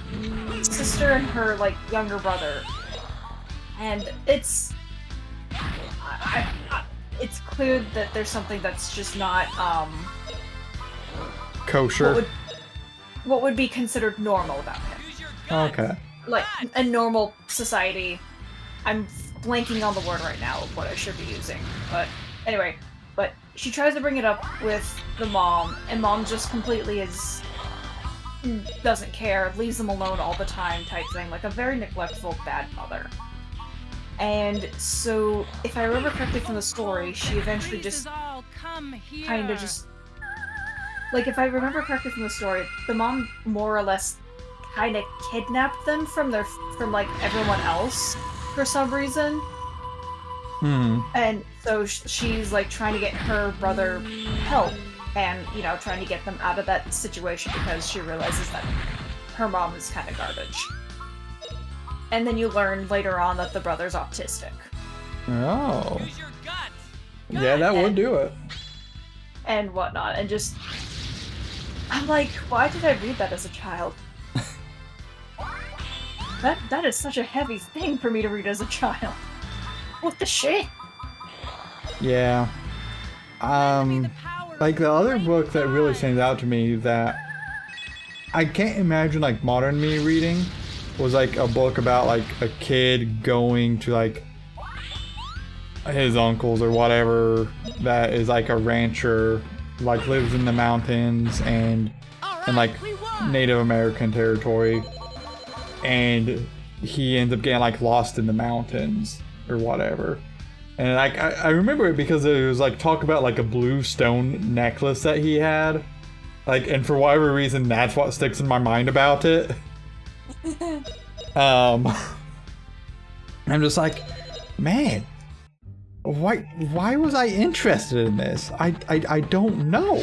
sister and her like younger brother, and it's it's clear that there's something that's just not Kosher. what would be considered normal about him. Use your guts. Okay. Like a normal society. I'm blanking on the word right now of what I should be using, but anyway. But she tries to bring it up with the mom, and mom just completely doesn't care, leaves them alone all the time type thing, like a very neglectful bad mother. And so, if I remember correctly from the story, she eventually just kind of just... Like, if I remember correctly from the story, the mom more or less kind of kidnapped them from like, everyone else for some reason. And so she's, like, trying to get her brother help and, you know, trying to get them out of that situation because she realizes that her mom is kind of garbage. And then you learn later on that the brother's autistic. Oh. Use your guts. Yeah, that would do it. And whatnot, and just... I'm like, why did I read that as a child? That is such a heavy thing for me to read as a child. What the shit? Yeah. Like the other book that really stands out to me that I can't imagine like modern me reading was like a book about like a kid going to like his uncle's or whatever that is like a rancher, like lives in the mountains and in like Native American territory, and he ends up getting like lost in the mountains or whatever. And like I remember it because it was like talk about like a blue stone necklace that he had, like, and for whatever reason that's what sticks in my mind about it. I'm just like, man, why was I interested in this? I don't know.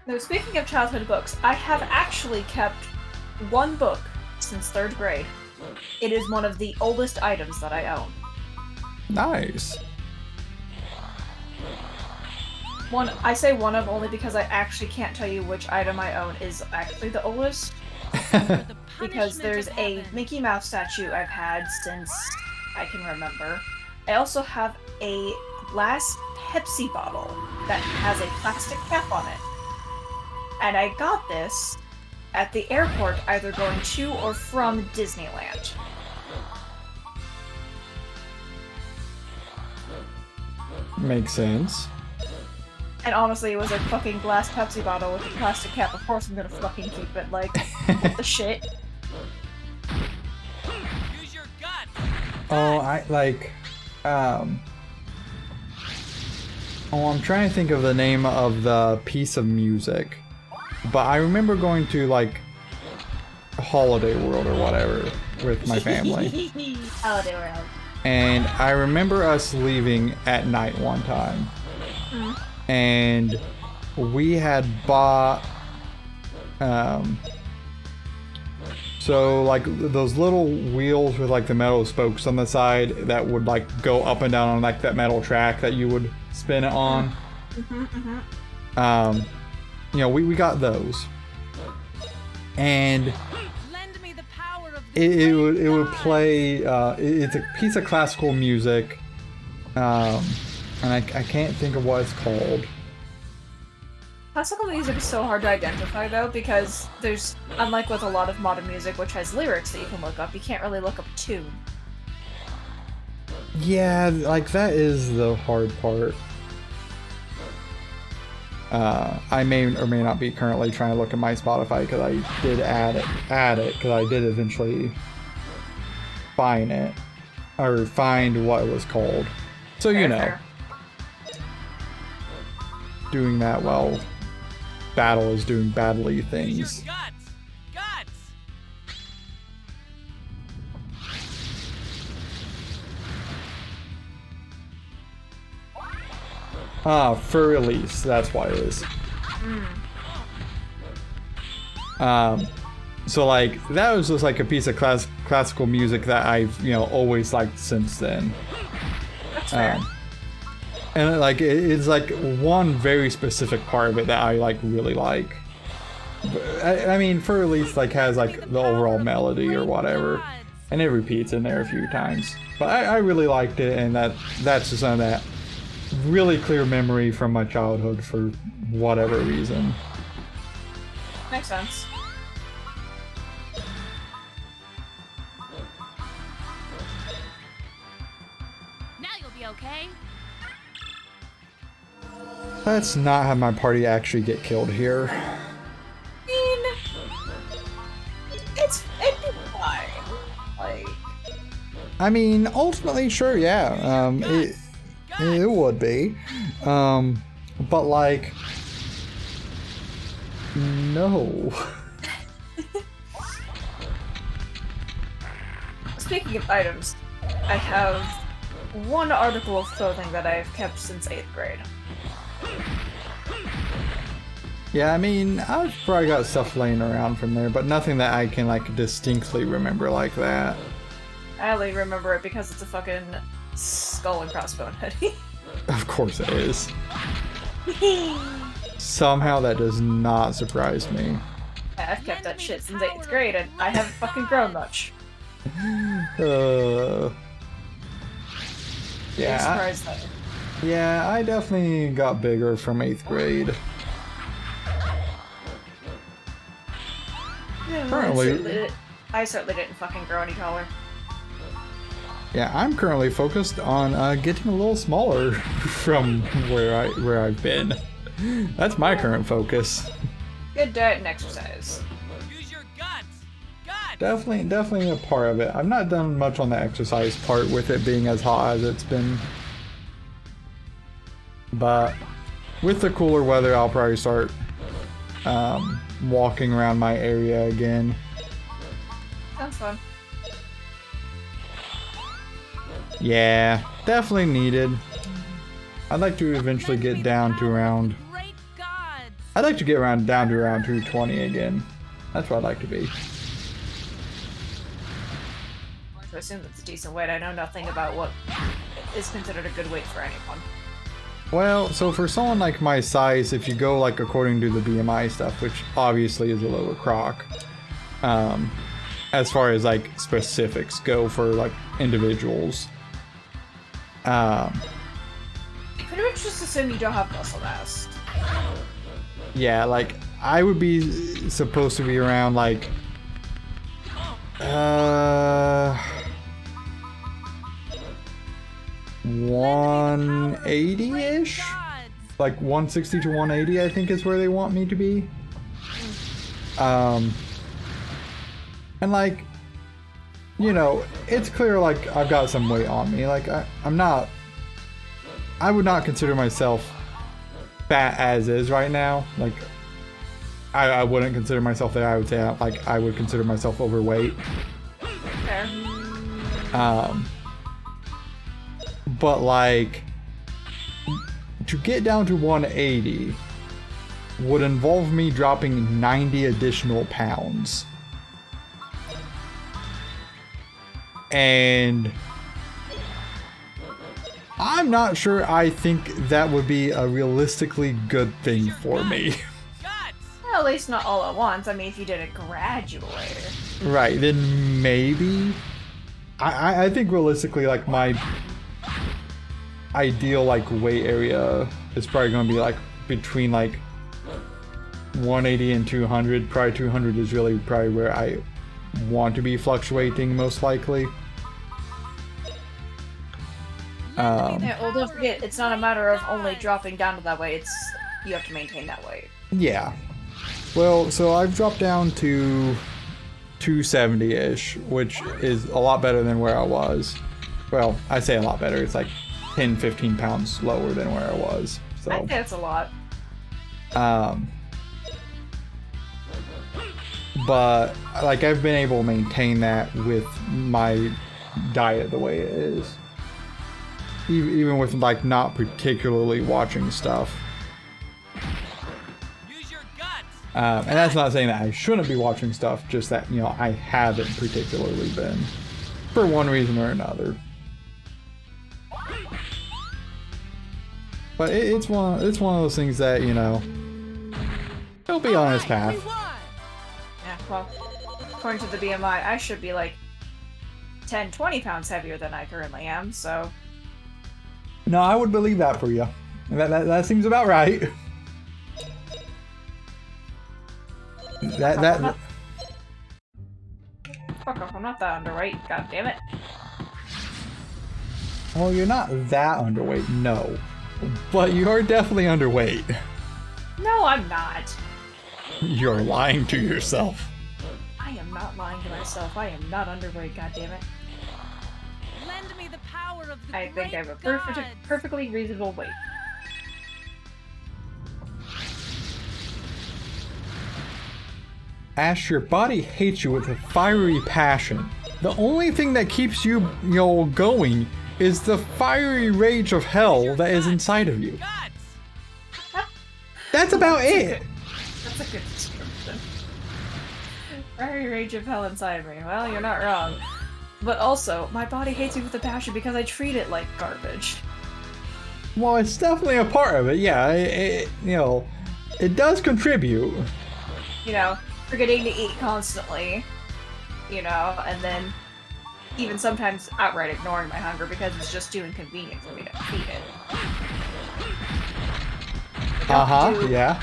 Now, speaking of childhood books, I have actually kept one book since 3rd grade. It is one of the oldest items that I own. Nice. I say one of only because I actually can't tell you which item I own is actually the oldest. Because there's a Mickey Mouse statue I've had since I can remember. I also have a glass Pepsi bottle that has a plastic cap on it. And I got this at the airport either going to or from Disneyland. Makes sense. And honestly, it was a fucking glass Pepsi bottle with a plastic cap. Of course I'm gonna fucking keep it. Like, what the shit? Use your guts. Oh, I'm trying to think of the name of the piece of music, but I remember going to like Holiday World or whatever with my family. Holiday World. And I remember us leaving at night one time. And we had bought so like those little wheels with like the metal spokes on the side that would like go up and down on like that metal track that you would spin it on. You know, we got those. And it would play it's a piece of classical music, and I can't think of what it's called. Classical music is so hard to identify though, because there's, unlike with a lot of modern music which has lyrics that you can look up, you can't really look up a tune. Yeah, like that is the hard part. I may or may not be currently trying to look at my Spotify because I did add it because I did eventually find it or find what it was called. So you know, Fair. doing that while battle is doing badly Use things. your guts! Guts! For release, that's why it is. So like that was just like a piece of classical music that I've always liked since then. That's fair. And like it's like one very specific part of it that I like really like. I mean, for release like has like the overall melody or whatever, and it repeats in there a few times. But I really liked it, and that's just some of that really clear memory from my childhood for whatever reason. Makes sense. Now you'll be okay. Let's not have my party actually get killed here. I mean, it'd be fine. Like, I mean, ultimately, sure, yeah. It would be. But like, no. speaking of items, I have one article of clothing that I've kept since 8th grade. Yeah, I mean, I've probably got stuff laying around from there, but nothing that I can like distinctly remember like that. I only remember it because it's a fucking skull and crossbone hoodie. Of course it is. Somehow that does not surprise me. I've kept that shit since 8th grade and I haven't fucking grown much. Yeah, Surprised though. yeah, I definitely got bigger from 8th grade. Currently- I certainly didn't fucking grow any taller. Yeah, I'm currently focused on getting a little smaller from where I've been. That's my current focus. Good diet and exercise. Use your guts! Guts! Definitely a part of it. I've not done much on the exercise part with it being as hot as it's been. But with the cooler weather, I'll probably start walking around my area again. Sounds fun. Yeah, definitely needed. I'd like to eventually get down to around... Great gods! I'd like to get down to around 220 again. That's what I'd like to be. I assume that's a decent weight. I know nothing about what is considered a good weight for anyone. Well, so for someone like my size, if you go like according to the BMI stuff, which obviously is a lower crock, as far as like specifics go for like individuals, Pretty much just assume you don't have muscle mass. yeah, like I would be supposed to be around like 180-ish? Like 160 to 180, I think is where they want me to be. And like, you know, it's clear like I've got some weight on me. Like I would not consider myself fat as is right now. Like I wouldn't consider myself there. I would say like I would consider myself overweight. Fair. But like to get down to 180 would involve me dropping 90 additional pounds. And I'm not sure I think that would be a realistically good thing for me. Well, at least not all at once. I mean, if you did it gradually. Right, then maybe. I think realistically, like, my ideal, like, weight area is probably going to be, like, between, like, 180 and 200. Probably 200 is really probably where I want to be fluctuating most likely. Yeah, well, don't forget, it's not a matter of only dropping down to that way, it's you have to maintain that weight. Yeah. Well, so I've dropped down to 270-ish, which is a lot better than where I was. Well, I say a lot better. It's like 10, 15 pounds lower than where I was. So I think that's a lot. But like I've been able to maintain that with my diet the way it is. Even with like not particularly watching stuff. Use your guts. And that's not saying that I shouldn't be watching stuff, just that, you know, I haven't particularly been. For one reason or another. But it's one of those things that, you know, he'll be on his path. Yeah, well, according to the BMI, I should be like 10, 20 pounds heavier than I currently am, so... No, I would believe that for you. That seems about right. That Fuck off, I'm not that underweight, god damn it. Well, you're not that underweight, no. But you are definitely underweight. No, I'm not. You're lying to yourself. I am not lying to myself. I am not underweight, god damn it. Lend me the power of the I think I have a great gods. perfectly reasonable weight. Ash, your body hates you with a fiery passion. The only thing that keeps you, you know, going is the fiery rage of hell that is inside of you. Guts. That's about it. That's a good description. Fiery rage of hell inside me. Well, you're not wrong. But also, my body hates me with a passion because I treat it like garbage. Well, it's definitely a part of it. Yeah, you know, it does contribute. You know, forgetting to eat constantly. You know, and then even sometimes outright ignoring my hunger because it's just too inconvenient for me to feed it. Yeah.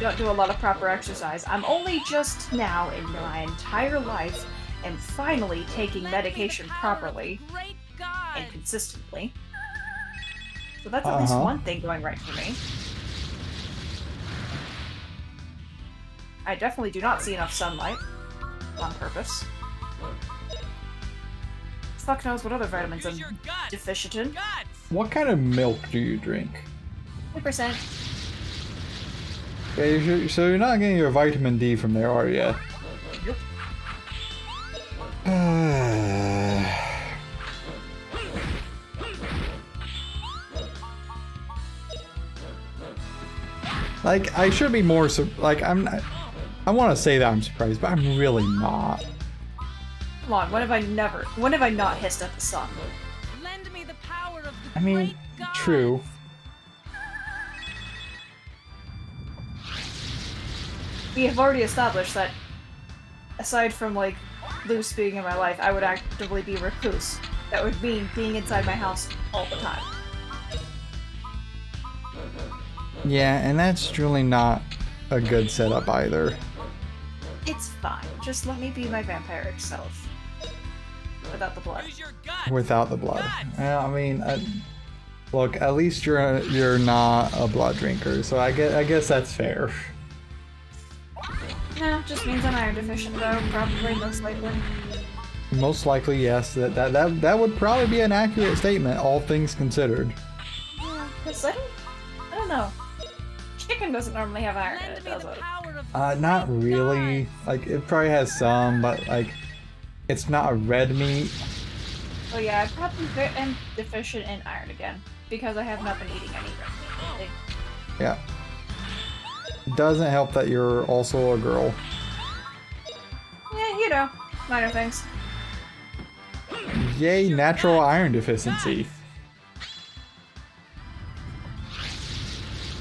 Don't do a lot of proper exercise. I'm only just now in my entire life and finally taking Lend me the medication power of the properly great gods. and consistently. So that's at least one thing going right for me. I definitely do not see enough sunlight. On purpose. Fuck knows what other vitamins I'm Use your guts. deficient in. Guts. What kind of milk do you drink? 2%. Yeah, so you're not getting your vitamin D from there, are you? Nope. Like, I should be more like I want to say that I'm surprised, but I'm really not. Come on, when have I not hissed at the sun? Lend me the power of the I mean, great gods. true. We have already established that, aside from, like, Luce being in my life, I would actively be recluse. That would mean being inside my house all the time. Yeah, and that's truly not a good setup either. It's fine. Just let me be my vampiric self. Without the blood. Use your guts. Without the blood. I mean, look, at least you're not a blood drinker, so I guess that's fair. No, just means I'm iron deficient though, probably, most likely. Most likely, yes. That would probably be an accurate statement, all things considered. Yeah, because I don't know. Chicken doesn't normally have iron in Lend it, me does the it? power of the Not great really. gods. Like, it probably has some, but like, it's not a red meat. Oh yeah, I probably am deficient in iron again. Because I have not been eating any red meat lately. Yeah. Doesn't help that you're also a girl. Yeah, you know, minor things. Yay, natural iron deficiency.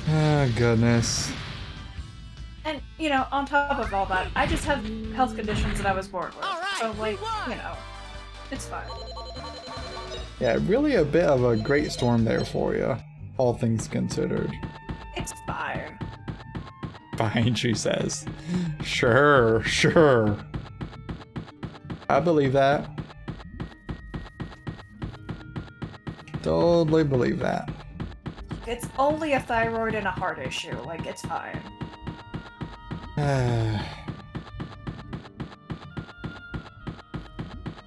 Oh, goodness. And, you know, on top of all that, I just have health conditions that I was born with. All right, so, we like, won. you know, it's fine. Yeah, really a bit of a great storm there for you, all things considered. It's fine. Fine. fine, she says. Sure, sure. I believe that. Totally believe that. It's only a thyroid and a heart issue. Like, it's fine.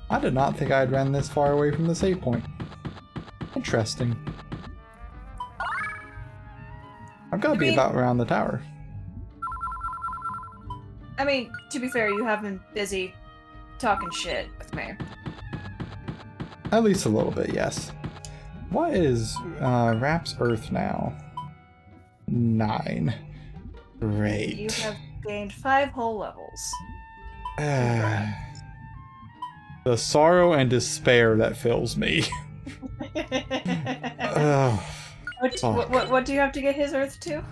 I did not think I'd ran this far away from the save point. Interesting. I've got to be about around the tower. I mean, to be fair, you have been busy talking shit with me. At least a little bit, yes. What is Rap's Earth now? 9. Great. You have gained 5 whole levels. The sorrow and despair that fills me. What do you have to get his Earth to?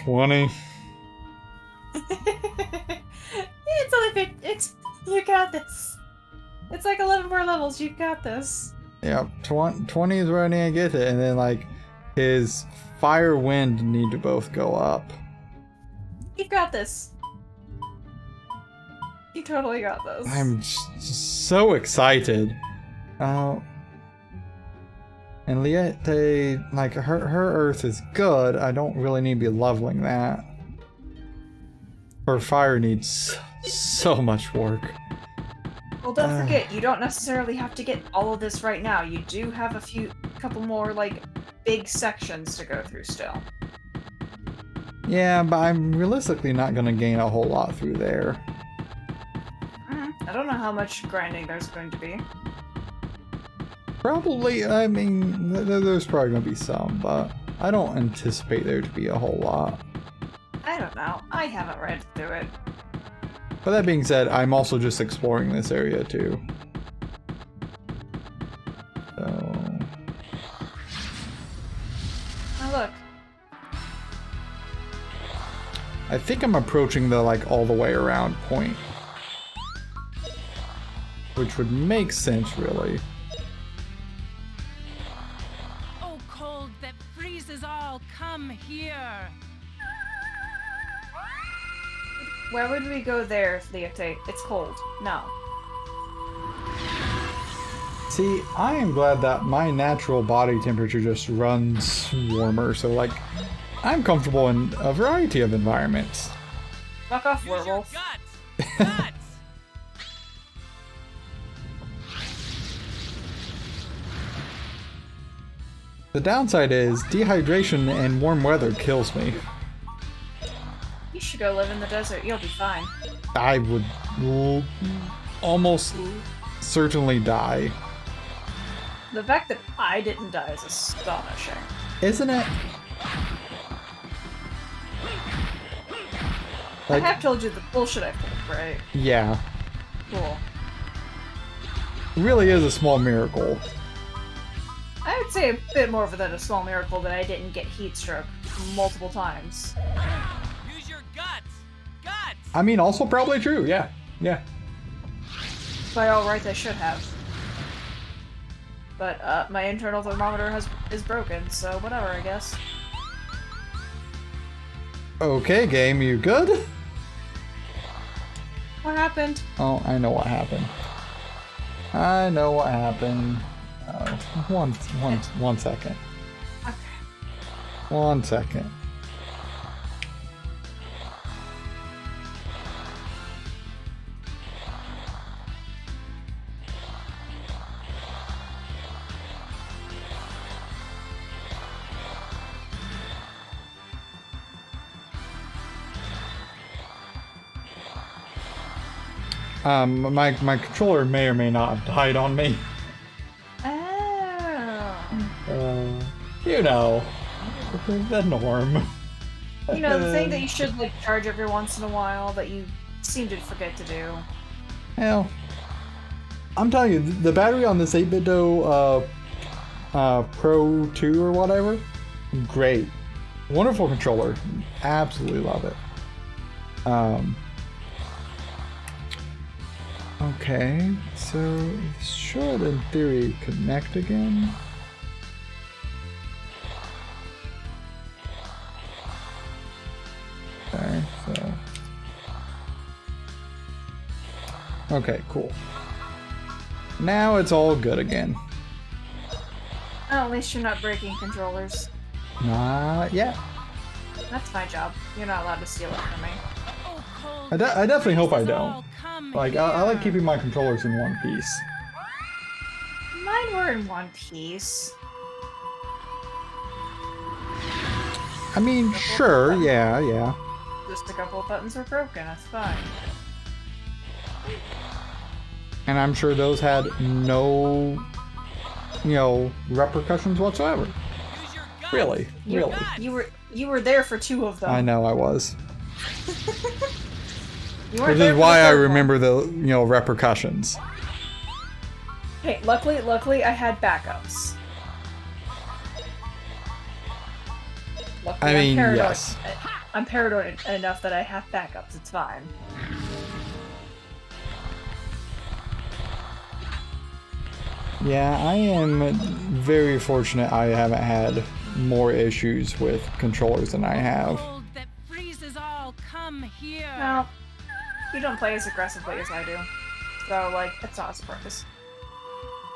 $20. It's only you got this. It's like 11 more levels. You got this. Yep, 20 is where I need to get it, and then like his fire wind need to both go up. You got this. You totally got this. I'm so excited. And Liette, like her Earth is good. I don't really need to be leveling that. Her fire needs so much work. Well, don't forget, you don't necessarily have to get all of this right now. You do have a couple more, like, big sections to go through still. Yeah, but I'm realistically not going to gain a whole lot through there. I don't know how much grinding there's going to be. Probably, I mean, there's probably going to be some, but I don't anticipate there to be a whole lot. I don't know. I haven't read through it. But that being said, I'm also just exploring this area too. So... Oh, look. I think I'm approaching the, like, all the way around point. Which would make sense, really. Oh, cold that freezes all, come here. Where would we go there, Liette? It's cold. No. See, I am glad that my natural body temperature just runs warmer, so, like, I'm comfortable in a variety of environments. Fuck off, Use your werewolf. guts! Guts! The downside is dehydration and warm weather kills me. You should go live in the desert. You'll be fine. I would almost certainly die. The fact that I didn't die is astonishing. Isn't it? I have told you the bullshit I pulled, right? Yeah. Cool. It really is a small miracle. I would say a bit more than a small miracle that I didn't get heat stroke multiple times. Use your guts! Guts! I mean, also probably true, yeah. Yeah. By all rights, I should have. But, my internal thermometer is broken, so whatever, I guess. Okay, game, you good? What happened? Oh, I know what happened. I know what happened. One second. Okay. 1 second. My controller may or may not have died on me. Oh. You know, the norm. You know, the thing that you should, like, charge every once in a while that you seem to forget to do. Hell, I'm telling you, the battery on this 8BitDo Pro 2 or whatever, great. Wonderful controller. Absolutely love it. Okay, so it should, in theory, connect again. Okay, cool. Now it's all good again. Oh, at least you're not breaking controllers. Not yet. That's my job. You're not allowed to steal it from me. Oh, cold I definitely hope I breezes don't. all come Like, I like here. keeping my controllers in one piece. Mine were in one piece. I mean, sure, yeah. Just a couple of buttons were broken, that's fine. And I'm sure those had no, repercussions whatsoever. Use your guts. Really. You were there for 2 of them. I know I was. You weren't Which there is for why the I third one. remember the, repercussions. Hey, luckily I had backups. Luckily, I mean, I'm paranoid. yes. I'm paranoid enough that I have backups. It's fine. Yeah, I am very fortunate I haven't had more issues with controllers than I have. Cold that freezes all come here. No, you don't play as aggressively as I do, so like it's not a surprise.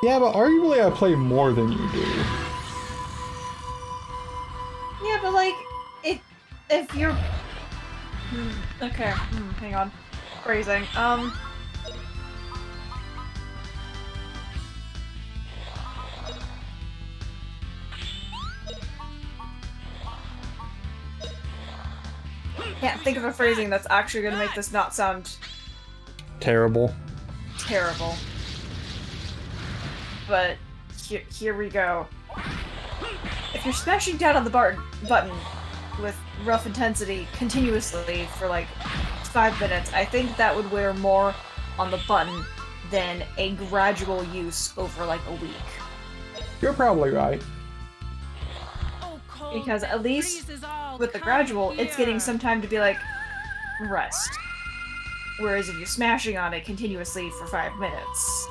Yeah, but arguably I play more than you do. Yeah, but like if you're okay, hang on, phrasing. Can't think of a phrasing that's actually gonna make this not sound Terrible. terrible. But here we go. If you're smashing down on the button with rough intensity continuously for like 5 minutes, I think that would wear more on the button than a gradual use over like a week. You're probably right. Oh, cold Because that at least freezes all with the come gradual, it's getting here. some time to be like, rest. Whereas if you're smashing on it continuously for 5 minutes,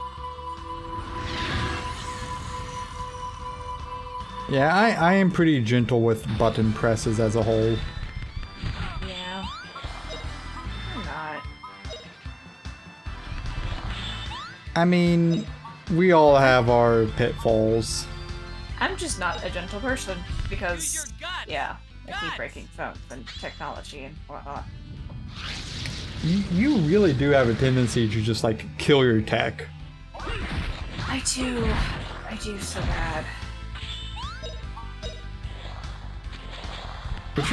Yeah, I am pretty gentle with button presses as a whole. yeah. I'm not. I mean, we all have our pitfalls. I'm just not a gentle person Use your because, guts. yeah, I keep Guts. breaking phones and technology and whatnot. You really do have a tendency to just like kill your tech. I do so bad. It's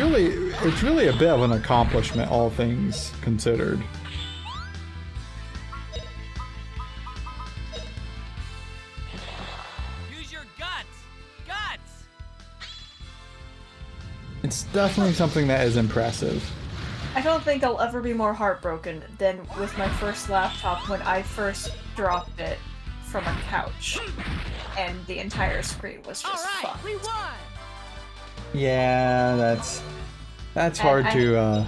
really a bit of an accomplishment, all things considered. Use your guts. Guts. It's definitely something that is impressive. I don't think I'll ever be more heartbroken than with my first laptop when I first dropped it from a couch and the entire screen was All just right, fucked. we won. Yeah, that's hard to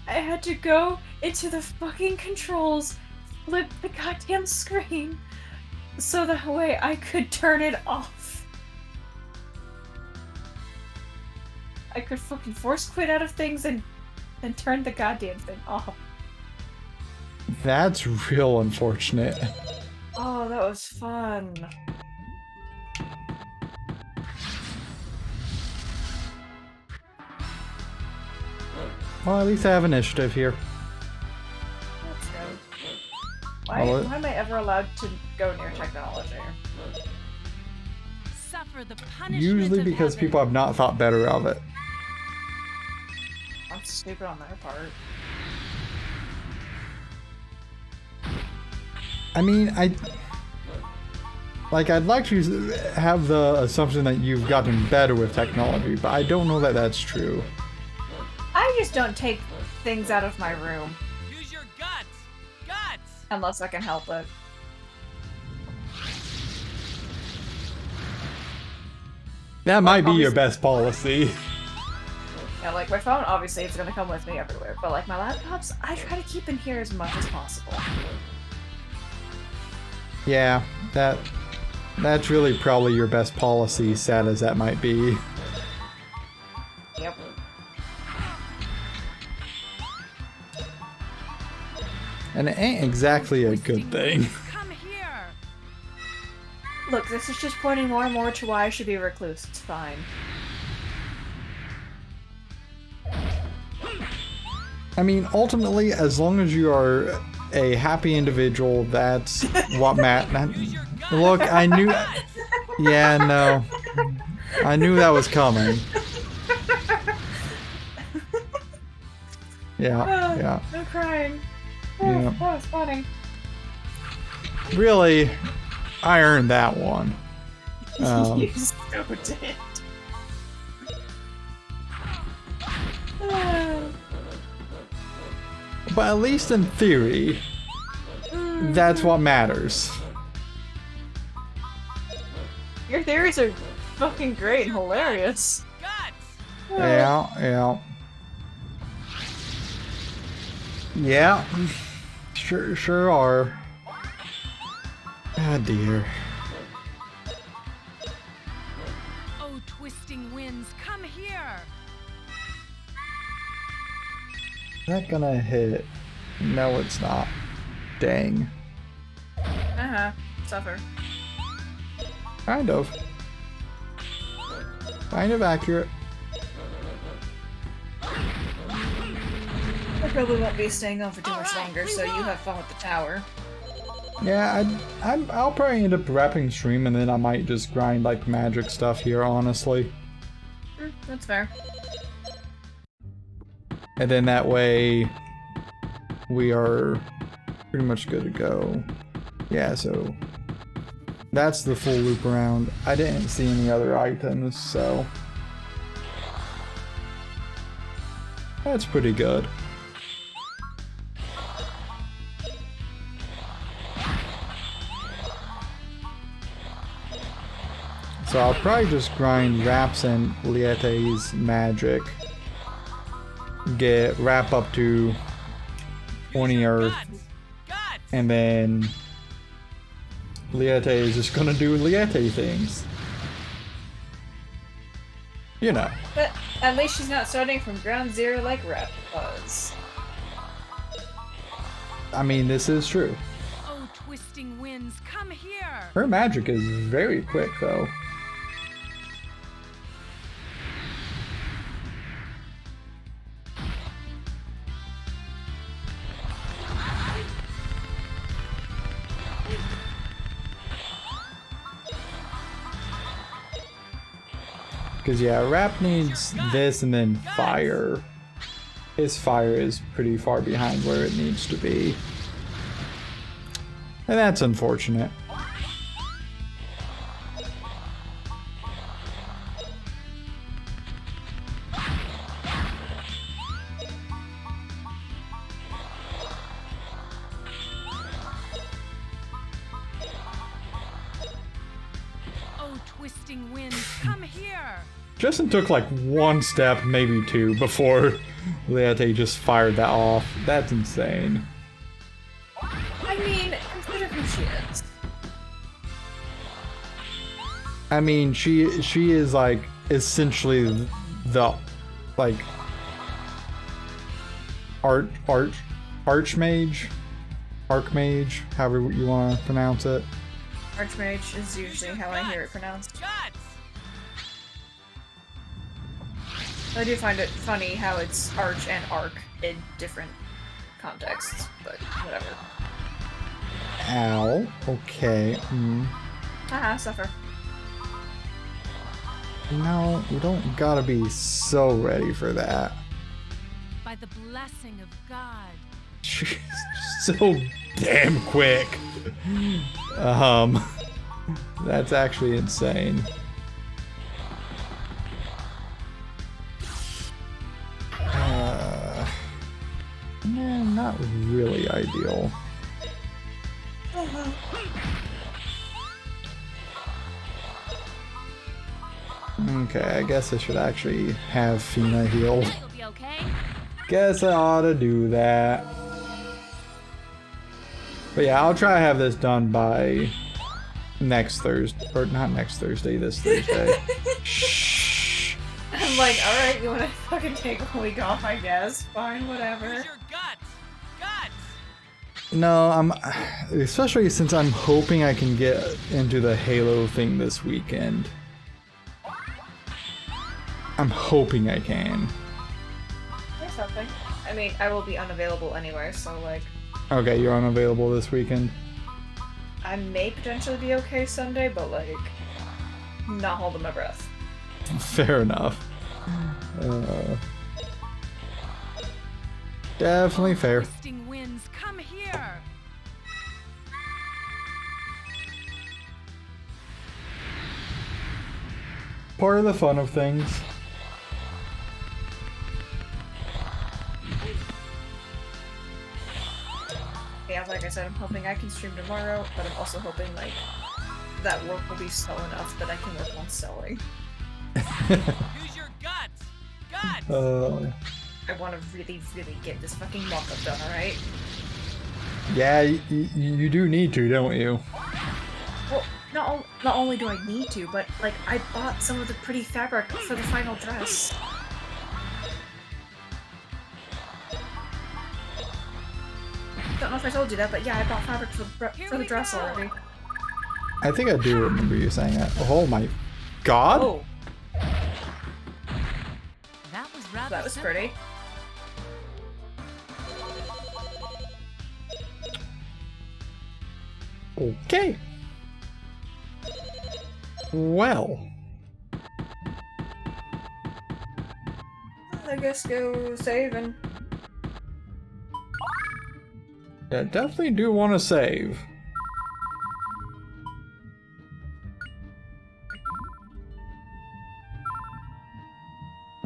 I had to go into the fucking controls, flip the goddamn screen, so that way I could turn it off. I could fucking force quit out of things and turn the goddamn thing off. That's real unfortunate. Oh, that was fun. Well, at least I have initiative here. That's good. Well, Why am I ever allowed to go near technology? Suffer the punishment Usually of because heaven. people have not thought better of it. That's stupid on their part. I mean, I'd like to have the assumption that you've gotten better with technology, but I don't know that that's true. I just don't take things out of my room Use your guts. Guts. unless I can help it. That might be your obviously- best policy. Yeah, like my phone, obviously, it's gonna come with me everywhere, but like my laptops, I try to keep in here as much as possible. Yeah, that's really probably your best policy, sad as that might be. Yep. And it ain't exactly a good thing. Come here. Look, this is just pointing more and more to why I should be a recluse. It's fine. I mean, ultimately, as long as you are a happy individual, that's what Look, I knew... Yeah, no. I knew that was coming. Yeah. I'm crying. Yeah. Oh, it's funny. Really, I earned that one. You so did. But at least in theory, that's what matters. Your theories are fucking great and hilarious. Yeah. Yeah. Sure are. Ah, dear. Oh, twisting winds, come here. Is that gonna hit? No, it's not. Dang. Suffer. Kind of. Kind of accurate. I probably won't be staying on for too much longer, so you have fun with the tower. Yeah, I'll probably end up wrapping stream and then I might just grind like magic stuff here, honestly. That's fair. And then that way we are pretty much good to go. Yeah, so that's the full loop around. I didn't see any other items, so that's pretty good. So I'll probably just grind Raps and Liete's magic. Get Rap up to 20 Earth. And then Liete is just gonna do Liete things. You know. But at least she's not starting from ground zero like Rap was. I mean, this is true. Oh, twisting winds, come here. Her magic is very quick, though. Because, yeah, Rap needs this and then fire. His fire is pretty far behind where it needs to be. And that's unfortunate. Oh, twisting winds, come here. Justin took like one step, maybe two, before Liete just fired that off. That's insane. I mean, consider who she is. I mean, she is like essentially the like archmage, however you want to pronounce it. Archmage is usually how I hear it pronounced. I do find it funny how it's arch and arc in different contexts, but whatever. Ow. Okay. Haha, suffer. No, you don't gotta be so ready for that. By the blessing of God. She's so damn quick. That's actually insane. Not really ideal. Okay, I guess I should actually have Fina heal. You'll be okay. Guess I ought to do that. But yeah, I'll try to have this done by next Thursday. Or not next Thursday, this Thursday. Shh. I'm like, alright, you wanna fucking take a week off, I guess. Fine, whatever. Use your guts! Guts! No, especially since I'm hoping I can get into the Halo thing this weekend. I'm hoping I can. There's something. I mean, I will be unavailable anyway, so like... Okay, you're unavailable this weekend. I may potentially be okay Sunday, but like... not holding my breath. Fair enough. Definitely fair. Twisting winds, come here. Part of the fun of things. Yeah, like I said, I'm hoping I can stream tomorrow, but I'm also hoping like that work will be slow enough that I can work on selling. Use your guts! Guts! I want to really, really get this fucking mock-up done, alright? Yeah, you do need to, don't you? Well, not only do I need to, but like I bought some of the pretty fabric for the final dress. Don't know if I told you that, but yeah, I bought fabric for the dress already. I think I do remember you saying that. Oh my god! Oh, That was rather that was simple. pretty. Okay. Well. I guess go save and... Yeah, definitely do want to save.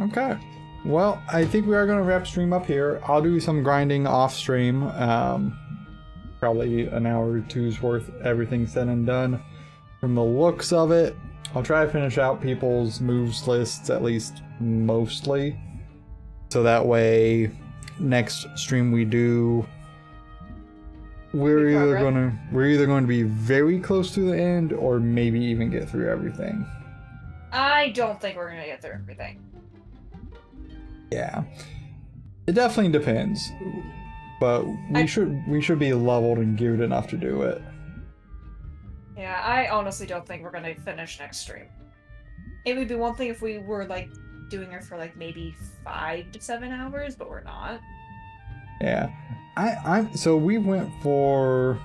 Okay. Well, I think we are going to wrap stream up here. I'll do some grinding off stream. Probably an hour or two's worth, everything said and done. From the looks of it, I'll try to finish out people's moves lists, at least mostly. So that way, next stream we do, we're either going to be very close to the end, or maybe even get through everything. I don't think we're gonna get through everything. Yeah, it definitely depends, but we should be leveled and geared enough to do it. Yeah, I honestly don't think we're gonna finish next stream. It would be one thing if we were like doing it for like maybe 5 to 7 hours, but we're not. Yeah, so we went for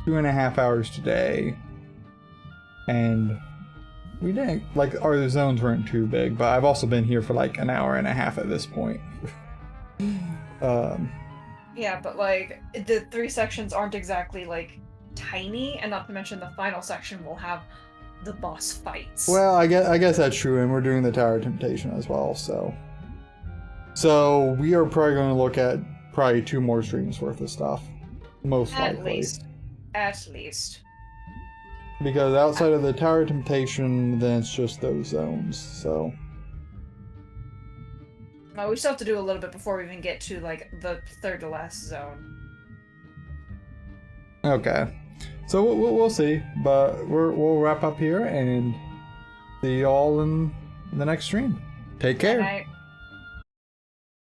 2.5 hours today, and we didn't, like, our zones weren't too big, but I've also been here for like an hour and a half at this point. Yeah, but like the 3 sections aren't exactly like tiny, and not to mention the final section will have the boss fights. Well, I guess that's true, and we're doing the Tower of Temptation as well, so we are probably going to look at probably 2 more streams worth of stuff, most likely. At least. Because outside of the Tower of Temptation, then it's just those zones, so. No, we still have to do a little bit before we even get to like the 3rd to last zone. Okay, so we'll see, but we'll wrap up here and see you all in the next stream. Take care. Good night.